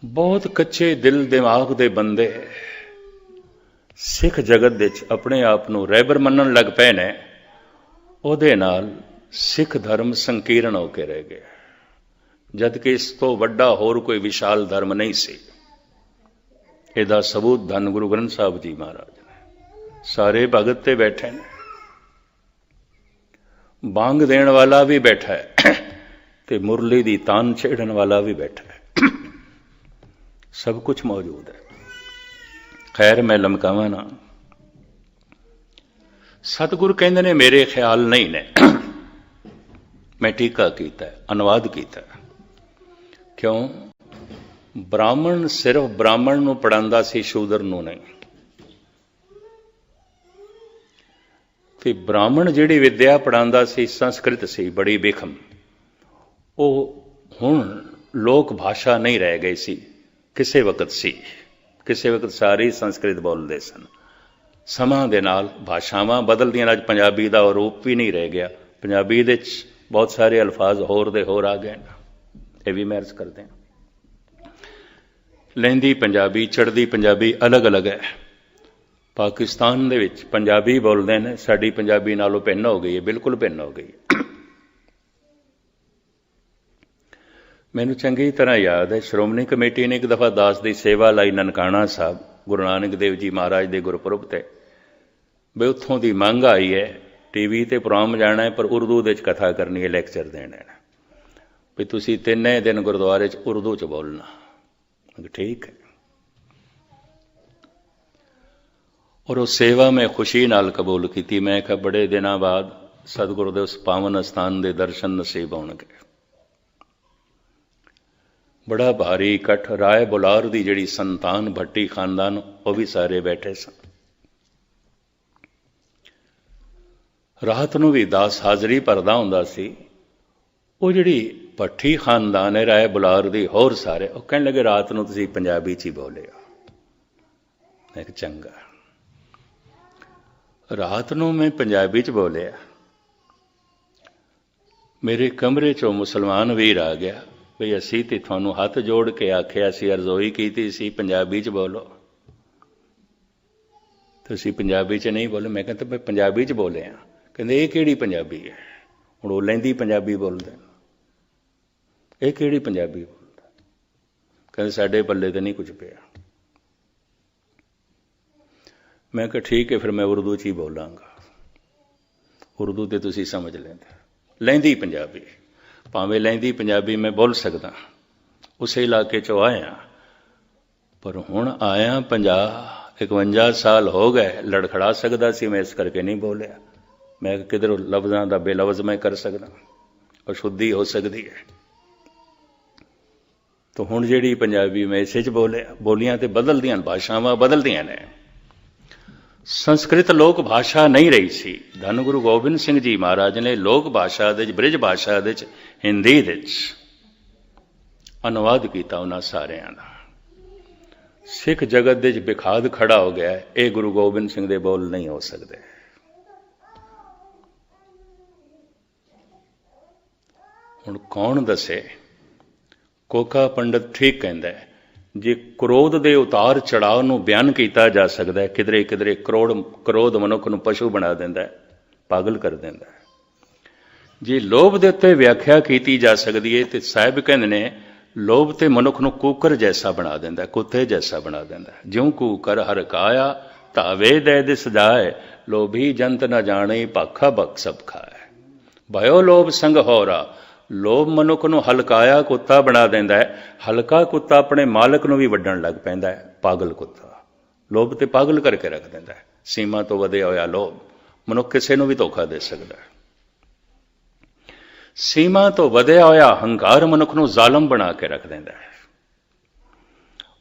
Speaker 1: ਬਹੁਤ ਕੱਚੇ ਦਿਲ ਦਿਮਾਗ ਦੇ ਬੰਦੇ ਸਿੱਖ ਜਗਤ ਵਿੱਚ ਆਪਣੇ ਆਪ ਨੂੰ ਰਹਿਬਰ ਮੰਨਣ ਲੱਗ ਪਏ ਨੇ, ਉਹਦੇ ਨਾਲ ਸਿੱਖ ਧਰਮ ਸੰਕੀਰਣ ਹੋ ਕੇ ਰਹਿ ਗਿਆ, ਜਦ ਕਿ ਇਸ ਤੋਂ ਵੱਡਾ ਹੋਰ ਕੋਈ ਵਿਸ਼ਾਲ ਧਰਮ ਨਹੀਂ ਸੀ। ਇਹਦਾ ਸਬੂਤ ਧੰਨ ਗੁਰੂ ਗ੍ਰੰਥ ਸਾਹਿਬ ਜੀ ਮਹਾਰਾਜ ਨੇ। ਸਾਰੇ ਭਗਤ ਤੇ ਬੈਠੇ ਨੇ, ਬਾਂਗ ਦੇਣ ਵਾਲਾ ਵੀ ਬੈਠਾ ਹੈ ਤੇ ਮੁਰਲੀ ਦੀ ਤਾਨ ਛੇੜਨ ਵਾਲਾ ਵੀ ਬੈਠਾ ਹੈ, ਸਭ ਕੁਝ ਮੌਜੂਦ ਹੈ। ਖੈਰ, ਮੈਂ ਲਮਕਾਵਾਂ ਨਾ। ਸਤਿਗੁਰ ਕਹਿੰਦੇ ਨੇ ਮੇਰੇ ਖਿਆਲ ਨਹੀਂ ਨੇ, ਮੈਂ ਟੀਕਾ ਕੀਤਾ, ਅਨੁਵਾਦ ਕੀਤਾ। ਕਿਉਂ? ਬ੍ਰਾਹਮਣ ਸਿਰਫ ਬ੍ਰਾਹਮਣ ਨੂੰ ਪੜ੍ਹਾਉਂਦਾ ਸੀ, ਸ਼ੂਦਰ ਨੂੰ ਨਹੀਂ। ਤੇ ਬ੍ਰਾਹਮਣ ਜਿਹੜੀ ਵਿਦਿਆ ਪੜ੍ਹਾਉਂਦਾ ਸੀ, ਸੰਸਕ੍ਰਿਤ ਸੀ, ਬੜੀ ਬੇਖਮ। ਉਹ ਹੁਣ ਲੋਕ ਭਾਸ਼ਾ ਨਹੀਂ ਰਹਿ ਗਈ ਸੀ, ਕਿਸੇ ਵਕਤ ਸੀ। ਕਿਸੇ ਵਕਤ ਸਾਰੇ ਸੰਸਕ੍ਰਿਤ ਬੋਲਦੇ ਸਨ। ਸਮਾਂ ਦੇ ਨਾਲ ਭਾਸ਼ਾਵਾਂ ਬਦਲਦੀਆਂ। ਅੱਜ ਪੰਜਾਬੀ ਦਾ ਰੂਪ ਵੀ ਨਹੀਂ ਰਹਿ ਗਿਆ। ਪੰਜਾਬੀ ਦੇ 'ਚ ਬਹੁਤ ਸਾਰੇ ਅਲਫਾਜ਼ ਹੋਰ ਦੇ ਹੋਰ ਆ ਗਏ ਨੇ, ਇਹ ਵੀ ਮੈਂ ਅਰਜ਼ ਕਰਦੇ ਹਾਂ। ਲਹਿੰਦੀ ਪੰਜਾਬੀ, ਚੜ੍ਹਦੀ ਪੰਜਾਬੀ ਅਲੱਗ-ਅਲੱਗ ਹੈ। ਪਾਕਿਸਤਾਨ ਦੇ ਵਿੱਚ ਪੰਜਾਬੀ ਬੋਲਦੇ ਨੇ, ਸਾਡੀ ਪੰਜਾਬੀ ਨਾਲੋਂ ਭਿੰਨ ਹੋ ਗਈ ਹੈ, ਬਿਲਕੁਲ ਭਿੰਨ ਹੋ ਗਈ। ਮੈਨੂੰ ਚੰਗੀ ਤਰ੍ਹਾਂ ਯਾਦ ਹੈ, ਸ਼੍ਰੋਮਣੀ ਕਮੇਟੀ ਨੇ ਇੱਕ ਦਫਾ ਦਾਸ ਦੀ ਸੇਵਾ ਲਾਈ ਨਨਕਾਣਾ ਸਾਹਿਬ, ਗੁਰੂ ਨਾਨਕ ਦੇਵ ਜੀ ਮਹਾਰਾਜ ਦੇ ਗੁਰਪੁਰਬ ਤੇ। ਵੀ ਉੱਥੋਂ ਦੀ ਮੰਗ ਆਈ ਹੈ, ਟੀਵੀ ਤੇ ਪ੍ਰੋਗਰਾਮ ਜਾਣਾ ਹੈ, ਪਰ ਉਰਦੂ ਦੇ 'ਚ ਕਥਾ ਕਰਨੀ ਹੈ, ਲੈਕਚਰ ਦੇਣਾ ਹੈ, ਵੀ ਤੁਸੀਂ 3 ਦਿਨ ਗੁਰਦੁਆਰੇ 'ਚ ਉਰਦੂ 'ਚ ਬੋਲਣਾ। ਠੀਕ ਹੈ। ਔਰ ਉਹ ਸੇਵਾ ਮੈਂ ਖੁਸ਼ੀ ਨਾਲ ਕਬੂਲ ਕੀਤੀ। ਮੈਂ ਕਿਹਾ ਬੜੇ ਦਿਨਾਂ ਬਾਅਦ ਸਤਿਗੁਰੂ ਦੇ ਉਸ ਪਾਵਨ ਅਸਥਾਨ ਦੇ ਦਰਸ਼ਨ ਨਸੀਬ ਹੋਣਗੇ। ਬੜਾ ਭਾਰੀ ਇਕੱਠ। ਰਾਏ ਬੁਲਾਰ ਦੀ ਜਿਹੜੀ ਸੰਤਾਨ, ਭੱਟੀ ਖਾਨਦਾਨ, ਉਹ ਵੀ ਸਾਰੇ ਬੈਠੇ ਸਨ। ਰਾਤ ਨੂੰ ਵੀ ਦਾਸ ਹਾਜ਼ਰੀ ਭਰਦਾ ਹੁੰਦਾ ਸੀ। ਉਹ ਜਿਹੜੀ ਭੱਟੀ ਖਾਨਦਾਨ ਹੈ, ਰਾਏ ਬੁਲਾਰ ਦੀ, ਹੋਰ ਸਾਰੇ, ਉਹ ਕਹਿਣ ਲੱਗੇ ਰਾਤ ਨੂੰ ਤੁਸੀਂ ਪੰਜਾਬੀ 'ਚ ਹੀ ਬੋਲਿਓ। ਮੈਂ ਕਿਹਾ ਚੰਗਾ। ਰਾਤ ਨੂੰ ਮੈਂ ਪੰਜਾਬੀ 'ਚ ਬੋਲਿਆ। ਮੇਰੇ ਕਮਰੇ 'ਚੋਂ ਮੁਸਲਮਾਨ ਵੀਰ ਆ ਗਿਆ, ਬਈ ਅਸੀਂ ਤੇ ਤੁਹਾਨੂੰ ਹੱਥ ਜੋੜ ਕੇ ਆਖਿਆ ਸੀ, ਅਰਜ਼ੋਈ ਕੀਤੀ ਸੀ, ਪੰਜਾਬੀ 'ਚ ਬੋਲੋ, ਤੁਸੀਂ ਪੰਜਾਬੀ 'ਚ ਨਹੀਂ ਬੋਲੇ। ਮੈਂ ਕਹਿੰਦਾ ਮੈਂ ਪੰਜਾਬੀ 'ਚ ਬੋਲਿਆ। ਕਹਿੰਦੇ ਇਹ ਕਿਹੜੀ ਪੰਜਾਬੀ ਹੈ? ਹੁਣ ਉਹ ਲਹਿੰਦੀ ਪੰਜਾਬੀ ਬੋਲਦੇ, ਇਹ ਕਿਹੜੀ ਪੰਜਾਬੀ ਬੋਲਦਾ? ਕਹਿੰਦੇ ਸਾਡੇ ਪੱਲੇ ਤੇ ਨਹੀਂ ਕੁਝ ਪਿਆ। ਮੈਂ ਕਿਹਾ ਠੀਕ ਹੈ, ਫਿਰ ਮੈਂ ਉਰਦੂ 'ਚ ਹੀ ਬੋਲਾਂਗਾ। ਉਰਦੂ ਤੇ ਤੁਸੀਂ ਸਮਝ ਲੈਂਦੇ। ਲਹਿੰਦੀ ਪੰਜਾਬੀ, ਭਾਵੇਂ ਲਹਿੰਦੀ ਪੰਜਾਬੀ ਮੈਂ ਬੋਲ ਸਕਦਾ, ਉਸੇ ਇਲਾਕੇ 'ਚੋਂ ਆਇਆ। ਪਰ ਹੁਣ ਆਇਆ 50-51 ਸਾਲ ਹੋ ਗਏ, ਲੜਖੜਾ ਸਕਦਾ ਸੀ ਮੈਂ, ਇਸ ਕਰਕੇ ਨਹੀਂ ਬੋਲਿਆ। ਮੈਂ ਕਿਧਰੋਂ ਲਫ਼ਜ਼ਾਂ ਦਾ ਬੇਲਫ਼ਜ਼ ਮੈਂ ਕਰ ਸਕਦਾ, ਅਸ਼ੁੱਧੀ ਹੋ ਸਕਦੀ ਹੈ। ਤਾਂ ਹੁਣ ਜਿਹੜੀ ਪੰਜਾਬੀ ਮੈਂ ਇਸੇ 'ਚ ਬੋਲੀਆਂ ਤੇ ਬਦਲਦੀਆਂ, ਭਾਸ਼ਾਵਾਂ ਬਦਲਦੀਆਂ ਨੇ। ਸੰਸਕ੍ਰਿਤ ਲੋਕ ਭਾਸ਼ਾ ਨਹੀਂ ਰਹੀ ਸੀ। ਧੰਨ ਗੁਰੂ ਗੋਬਿੰਦ ਸਿੰਘ ਜੀ ਮਹਾਰਾਜ ਨੇ ਲੋਕ ਭਾਸ਼ਾ ਦੇ 'ਚ, ਬ੍ਰਿਜ ਭਾਸ਼ਾ ਦੇ 'ਚ, ਹਿੰਦੀ ਦੇ 'ਚ ਅਨੁਵਾਦ ਕੀਤਾ ਉਹਨਾਂ ਸਾਰਿਆਂ ਦਾ। ਸਿੱਖ ਜਗਤ ਦੇ 'ਚ ਵਿਖਾਦ ਖੜਾ ਹੋ ਗਿਆ, ਇਹ ਗੁਰੂ ਗੋਬਿੰਦ ਸਿੰਘ ਦੇ ਬੋਲ ਨਹੀਂ ਹੋ ਸਕਦੇ। ਹੁਣ ਕੌਣ ਦੱਸੇ? ਕੋਕਾ ਪੰਡਤ ਠੀਕ ਕਹਿੰਦਾ ਹੈ, ਜੇ ਕ੍ਰੋਧ ਦੇ ਉਤਾਰ ਚੜਾਅ ਨੂੰ ਬਿਆਨ ਕੀਤਾ ਜਾ ਸਕਦਾ ਹੈ, ਕਿਧਰੇ ਕਿਧਰੇ ਕ੍ਰੋਧ ਮਨੁੱਖ ਨੂੰ ਪਸ਼ੂ ਬਣਾ ਦਿੰਦਾ ਹੈ, ਪਾਗਲ ਕਰ ਦਿੰਦਾ ਹੈ। ਜੇ ਲੋਭ ਦੇ ਉੱਤੇ ਵਿਆਖਿਆ ਕੀਤੀ ਜਾ ਸਕਦੀ ਹੈ ਤੇ ਸਾਹਿਬ ਕਹਿੰਦੇ ਨੇ ਲੋਭ ਤੇ ਮਨੁੱਖ ਨੂੰ ਕੂਕਰ ਜੈਸਾ ਬਣਾ ਦਿੰਦਾ, ਕੁੱਤੇ ਜੈਸਾ ਬਣਾ ਦਿੰਦਾ। ਜਿਉਂ ਕੂਕਰ ਹਰ ਕਾਇਆ ਧਾਵੇ ਦੇ ਦਿਸ ਜਾਏ, ਲੋਭੀ ਜੰਤ ਨਾ ਜਾਣੇ ਭਾਖਾ ਬਖ ਸਭ ਖਾਏ। ਭਇਓ ਲੋਭ ਸੰਗ ਹੋਰਾ, ਲੋਭ ਮਨੁੱਖ ਨੂੰ ਹਲਕਾਇਆ ਕੁੱਤਾ ਬਣਾ ਦਿੰਦਾ ਹੈ। ਹਲਕਾ ਕੁੱਤਾ ਆਪਣੇ ਮਾਲਕ ਨੂੰ ਵੀ ਵੱਢਣ ਲੱਗ ਪੈਂਦਾ ਹੈ। ਪਾਗਲ ਕੁੱਤਾ ਲੋਭ ਤੇ ਪਾਗਲ ਕਰਕੇ ਰੱਖ ਦਿੰਦਾ ਹੈ। ਸੀਮਾ ਤੋਂ ਵਧਿਆ ਹੋਇਆ ਲੋਭ ਮਨੁੱਖ ਕਿਸੇ ਨੂੰ ਵੀ ਧੋਖਾ ਦੇ ਸਕਦਾ ਹੈ। ਸੀਮਾ ਤੋਂ ਵਧਿਆ ਹੋਇਆ ਹੰਕਾਰ ਮਨੁੱਖ ਨੂੰ ਜ਼ਾਲਮ ਬਣਾ ਕੇ ਰੱਖ ਦਿੰਦਾ ਹੈ।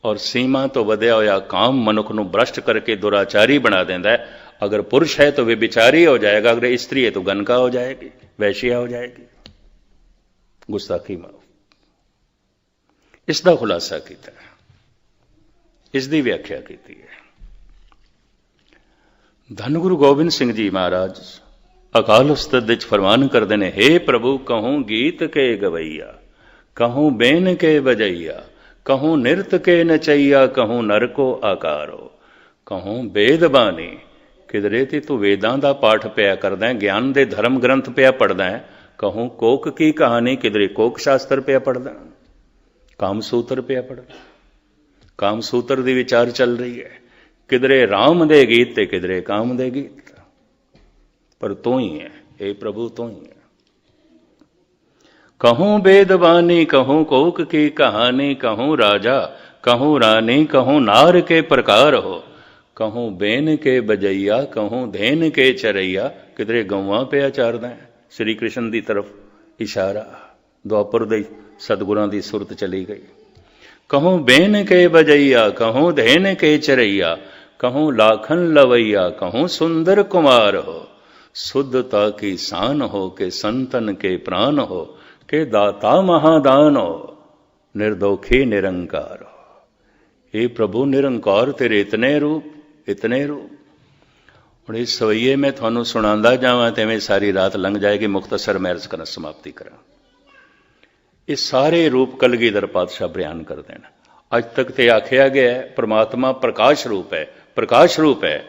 Speaker 1: ਔਰ ਸੀਮਾ ਤੋਂ ਵਧਿਆ ਹੋਇਆ ਕਾਮ ਮਨੁੱਖ ਨੂੰ ਭ੍ਰਸ਼ਟ ਕਰਕੇ ਦੁਰਾਚਾਰੀ ਬਣਾ ਦਿੰਦਾ ਹੈ। अगर पुरुष है तो वे बिचारी हो जाएगा, अगर स्त्री है तो गनका हो जाएगी, वैश्या हो जाएगी। गुस्ताखी माफ। इसका खुलासा किया है, इसकी व्याख्या की है। धन गुरु गोबिंद सिंह जी महाराज अकाल उस्ताद विच फरमान करते हैं, हे प्रभु कहूँ गीत के गवैया, कहूँ बेन के बजैया, कहूँ निरत के नचैया, कहूँ नर को आकारो, कहूँ वेद बानी। किधरे ते तू वेदां दा पाठ पिया करदा है, ज्ञान दे धर्म ग्रंथ पिया पढ़दा है। कहूँ कोक की कहानी, किधरे कोक शास्त्र पिया पढ़दा, काम सूत्र पिया पढ़दा, काम सूत्र दी विचार चल रही है। किधरे राम दे गीत ते किधरे काम दे गीत, पर तू ही है हे प्रभु, तू ही है। कहूँ वेदवानी, कहूँ कोक की कहानी, कहूँ राजा, कहूँ रानी, कहूँ नार के प्रकार हो, कहूँ बेन के बजैया, कहूँ धेन के चरैया। किधरे गौवां पे चारदा है। श्री कृष्ण की तरफ इशारा, द्वापर दे सतगुरां दी सुरत चली गई। कहूँ बेन के बजैया, कहूँ धेन के चरैया, कहूँ लाखन लवैया, कहूँ सुंदर कुमार हो, शुद्धता की शान हो, के संतन के प्राण हो, के दाता महादान हो, निर्दोखी निरंकार हो। हे प्रभु निरंकार तेरे इतने रूप, इतने रूप। ਹੁਣ ਇਸ ਸਵਈਏ ਮੈਂ ਤੁਹਾਨੂੰ ਸੁਣਾਉਂਦਾ ਜਾਵਾਂ ਤੇ ਐਵੇਂ ਸਾਰੀ ਰਾਤ ਲੰਘ ਜਾਏਗੀ। ਮੁਖਤਸਰ ਮੈਂ ਅਰਜ਼ ਕਰਨ ਸਮਾਪਤੀ ਕਰਾਂ। ਇਹ ਸਾਰੇ ਰੂਪ ਕਲਗੀਧਰ ਪਾਤਸ਼ਾਹ ਬਿਆਨ ਕਰਦੇ ਨੇ। ਅੱਜ ਤੱਕ ਤੇ ਆਖਿਆ ਗਿਆ ਹੈ ਪ੍ਰਮਾਤਮਾ ਪ੍ਰਕਾਸ਼ ਰੂਪ ਹੈ, ਪ੍ਰਕਾਸ਼ ਰੂਪ ਹੈ।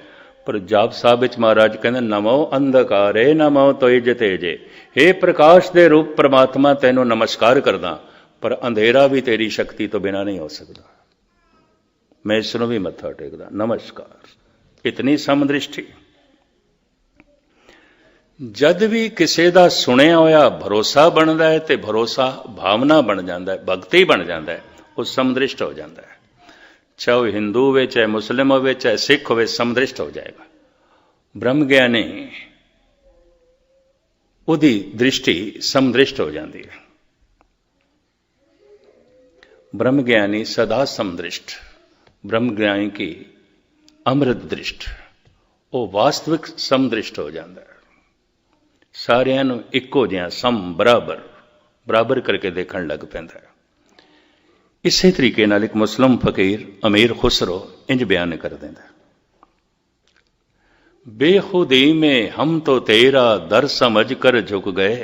Speaker 1: ਪਰ ਜਾਪ ਸਾਹਿਬ ਵਿੱਚ ਮਹਾਰਾਜ ਕਹਿੰਦੇ ਨਮੋ ਅੰਧਕਾਰੇ ਨਮੋ ਤੋਇ ਤੇਜੇ। हे ਪ੍ਰਕਾਸ਼ ਦੇ ਰੂਪ ਪ੍ਰਮਾਤਮਾ ਤੈਨੂੰ ਨਮਸਕਾਰ ਕਰਦਾ, ਪਰ ਅੰਧੇਰਾ ਵੀ ਤੇਰੀ ਸ਼ਕਤੀ ਤੋਂ ਬਿਨਾਂ ਨਹੀਂ ਹੋ ਸਕਦਾ। मैं इसनों भी मत्था टेकदा। नमस्कार। इतनी समदृष्टि। जद भी किसी का सुनिया होया भरोसा बनता है तो भरोसा भावना बन जाता है, भगती बन जाता है, वो समदृष्ट हो जाता है। चाहे वह हिंदू हो, चाहे मुस्लिम हो, चाहे सिख हो, समदृष्ट हो जाएगा। ब्रह्म ज्ञानी उहदी दृष्टि समदृष्ट हो जाती है। ब्रह्म ज्ञानी सदा समदृष्ट, ब्रह्म ज्ञानी की अमृत दृष्ट, वो वास्तविक समदृष्ट हो जाता है। सारियां नूं इक्को जिहा सम बराबर बराबर करके देखण लग पैंदा है। इसे तरीके नाल एक मुस्लिम फकीर अमीर खुसरो इंज बयान कर देंदा, बेखुदी में हम तो तेरा दर समझ कर झुक गए,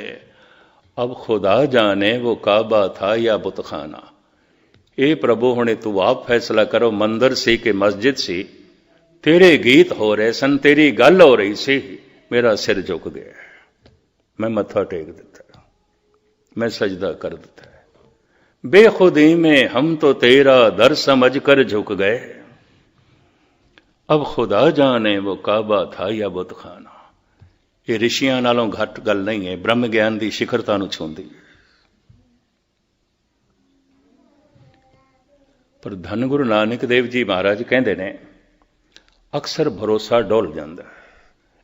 Speaker 1: अब खुदा जाने वो काबा था या बुतखाना। ए प्रभु हुणे तू आप फैसला करो, मंदिर सी कि मस्जिद सी, तेरे गीत हो रहे सन, तेरी गल हो रही सी, मेरा सिर झुक गया, मैं मत्था टेक दिता, मैं सजदा कर दिता है। बेखुदी में हम तो तेरा दर समझ कर झुक गए, अब खुदा जाने वो काबा था या बुतखाना। ये ऋषियां नालों घट गल नहीं है, ब्रह्म ज्ञान की शिखरता नूं छूंदी है। पर धन गुरु नानक देव जी महाराज कहते ने अक्सर भरोसा डोल जाता है।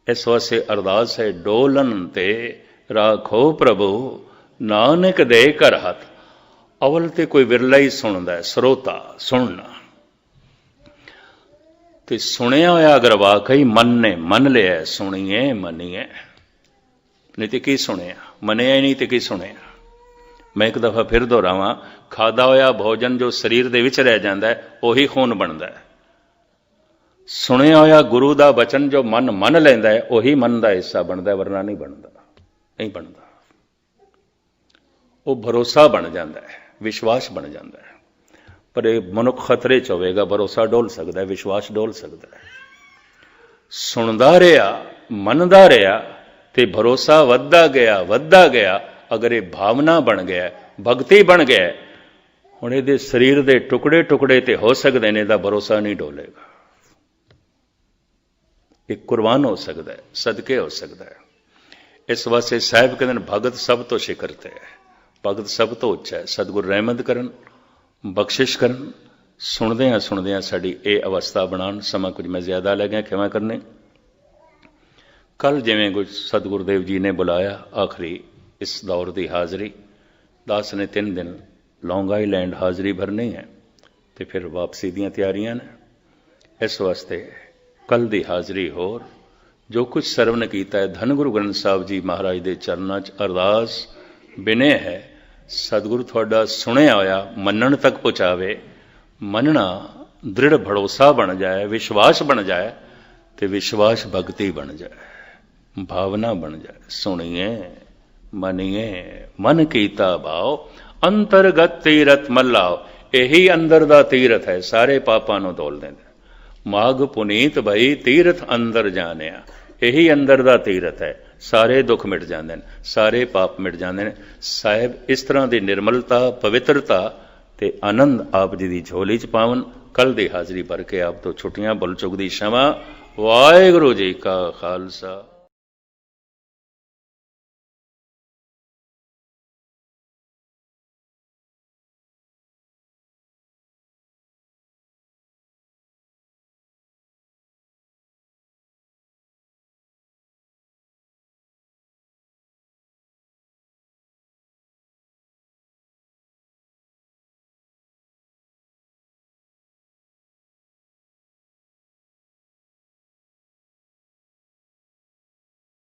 Speaker 1: इस वास्ते अरदास है, डोलन ते राखो प्रभु नानक दे कर हथ। अवल ते कोई विरला ही सुनता है, श्रोता सुनना ते सुनिया होया अगर वाकई मन ने मन लिया, सुनिए मनीए, नहीं तो की सुनिया, मनिया ही नहीं तो की सुनिया। मैं एक दफा फिर दोहरावां, खादा होया भोजन जो शरीर दे विच रह जाता है उही खून बनता है। सुनिया होया गुरु का वचन जो मन मन लैंदा है उही मन का हिस्सा बनता है, वरना नहीं बनता, नहीं बनता। वो भरोसा बन जाता है, विश्वास बन जाता है। पर यह मनुख खतरे च होवेगा, भरोसा डोल सकता है, विश्वास डोल सकता है। सुनता रहा, मनदा रहा, ਤੇ ਭਰੋਸਾ ਵੱਧਦਾ ਗਿਆ। ਅਗਰ ਇਹ ਭਾਵਨਾ ਬਣ ਗਿਆ, ਭਗਤੀ ਬਣ ਗਿਆ, ਹੁਣ ਇਹਦੇ ਸਰੀਰ ਦੇ ਟੁਕੜੇ ਟੁਕੜੇ ਤੇ ਹੋ ਸਕਦੇ ਨੇ, ਤਾਂ ਭਰੋਸਾ ਨਹੀਂ ਡੋਲੇਗਾ। ਇਹ ਕੁਰਬਾਨ ਹੋ ਸਕਦਾ ਹੈ, ਸਦਕੇ ਹੋ ਸਕਦਾ ਹੈ। ਇਸ ਵਾਸਤੇ ਸਾਹਿਬ ਕਹਿੰਦੇ ਨੇ ਭਗਤ ਸਭ ਤੋਂ ਸ਼ਿਖਰ ਤੇ ਹੈ, ਭਗਤ ਸਭ ਤੋਂ ਉੱਚਾ ਹੈ। ਸਤਿਗੁਰ ਰਹਿਮਤ ਕਰਨ, ਬਖਸ਼ਿਸ਼ ਕਰਨ। ਸੁਣਦਿਆਂ ਸਾਡੀ ਇਹ ਅਵਸਥਾ ਬਣਾਉਣ। ਸਮਾਂ ਕੁਝ ਮੈਂ ਜ਼ਿਆਦਾ ਲੈ ਗਿਆ, ਖਿਮਾ ਕਰਨੇ। ਕੱਲ ਜਿਵੇਂ ਕੁਝ ਸਤਿਗੁਰਦੇਵ ਜੀ ਨੇ ਬੁਲਾਇਆ ਆਖਰੀ ਇਸ ਦੌਰ ਦੀ ਹਾਜ਼ਰੀ, ਦਾਸ ਨੇ 3 ਦਿਨ ਲੌਂਗ ਆਈਲੈਂਡ ਹਾਜ਼ਰੀ ਭਰਨੀ ਹੈ ਤੇ ਫਿਰ ਵਾਪਸੀ ਦੀਆਂ ਤਿਆਰੀਆਂ ਨੇ। ਇਸ ਵਾਸਤੇ ਕੱਲ ਦੀ ਹਾਜ਼ਰੀ ਹੋਰ ਜੋ ਕੁਝ ਸਰਵਨ ਕੀਤਾ ਹੈ, ਧੰਨ ਗੁਰੂ ਗ੍ਰੰਥ ਸਾਹਿਬ ਜੀ ਮਹਾਰਾਜ ਦੇ ਚਰਨਾਂ 'ਚ ਅਰਦਾਸ ਬਿਨੇ ਹੈ, ਸਤਿਗੁਰੂ ਤੁਹਾਡਾ ਸੁਣਿਆ ਹੋਇਆ ਮੰਨਣ ਤੱਕ ਪਹੁੰਚਾਵੇ। ਮੰਨਣਾ ਦ੍ਰਿੜ ਭਰੋਸਾ ਬਣ ਜਾਏ, ਵਿਸ਼ਵਾਸ ਬਣ ਜਾਏ, ਤੇ ਵਿਸ਼ਵਾਸ ਭਗਤੀ ਬਣ ਜਾਏ, ਭਾਵਨਾ ਬਣ ਜਾਏ। ਸੁਣੀਏ ਮੰਨੀਏ ਮਨ ਕੀਤਾ ਭਾਉ, ਅੰਤਰਗਤ ਤੀਰਥ ਮੱਲਾਓ। ਇਹੀ ਅੰਦਰ ਦਾ ਤੀਰਥ ਹੈ, ਸਾਰੇ ਪਾਪਾਂ ਨੂੰ ਧੋਲ ਦਿੰਦਾ। ਮਾਘ ਪੁਨੀਤ ਭਈ ਤੀਰਥ ਅੰਦਰ ਜਾਣਿਆ। ਇਹੀ ਅੰਦਰ ਦਾ ਤੀਰਥ ਹੈ, ਸਾਰੇ ਦੁੱਖ ਮਿਟ ਜਾਂਦੇ ਨੇ, ਸਾਰੇ ਪਾਪ ਮਿਟ ਜਾਂਦੇ ਨੇ। ਸਾਹਿਬ ਇਸ ਤਰ੍ਹਾਂ ਦੀ ਨਿਰਮਲਤਾ, ਪਵਿੱਤਰਤਾ ਤੇ ਆਨੰਦ ਆਪ ਜੀ ਦੀ ਝੋਲੀ 'ਚ ਪਾਵਨ। ਕੱਲ ਦੀ ਹਾਜ਼ਰੀ ਭਰ ਕੇ ਆਪ ਤੋਂ ਛੁੱਟੀਆਂ, ਭੁੱਲ ਚੁੱਕ ਦੀ क्षमा। ਵਾਹਿਗੁਰੂ ਜੀ ਕਾ ਖਾਲਸਾ।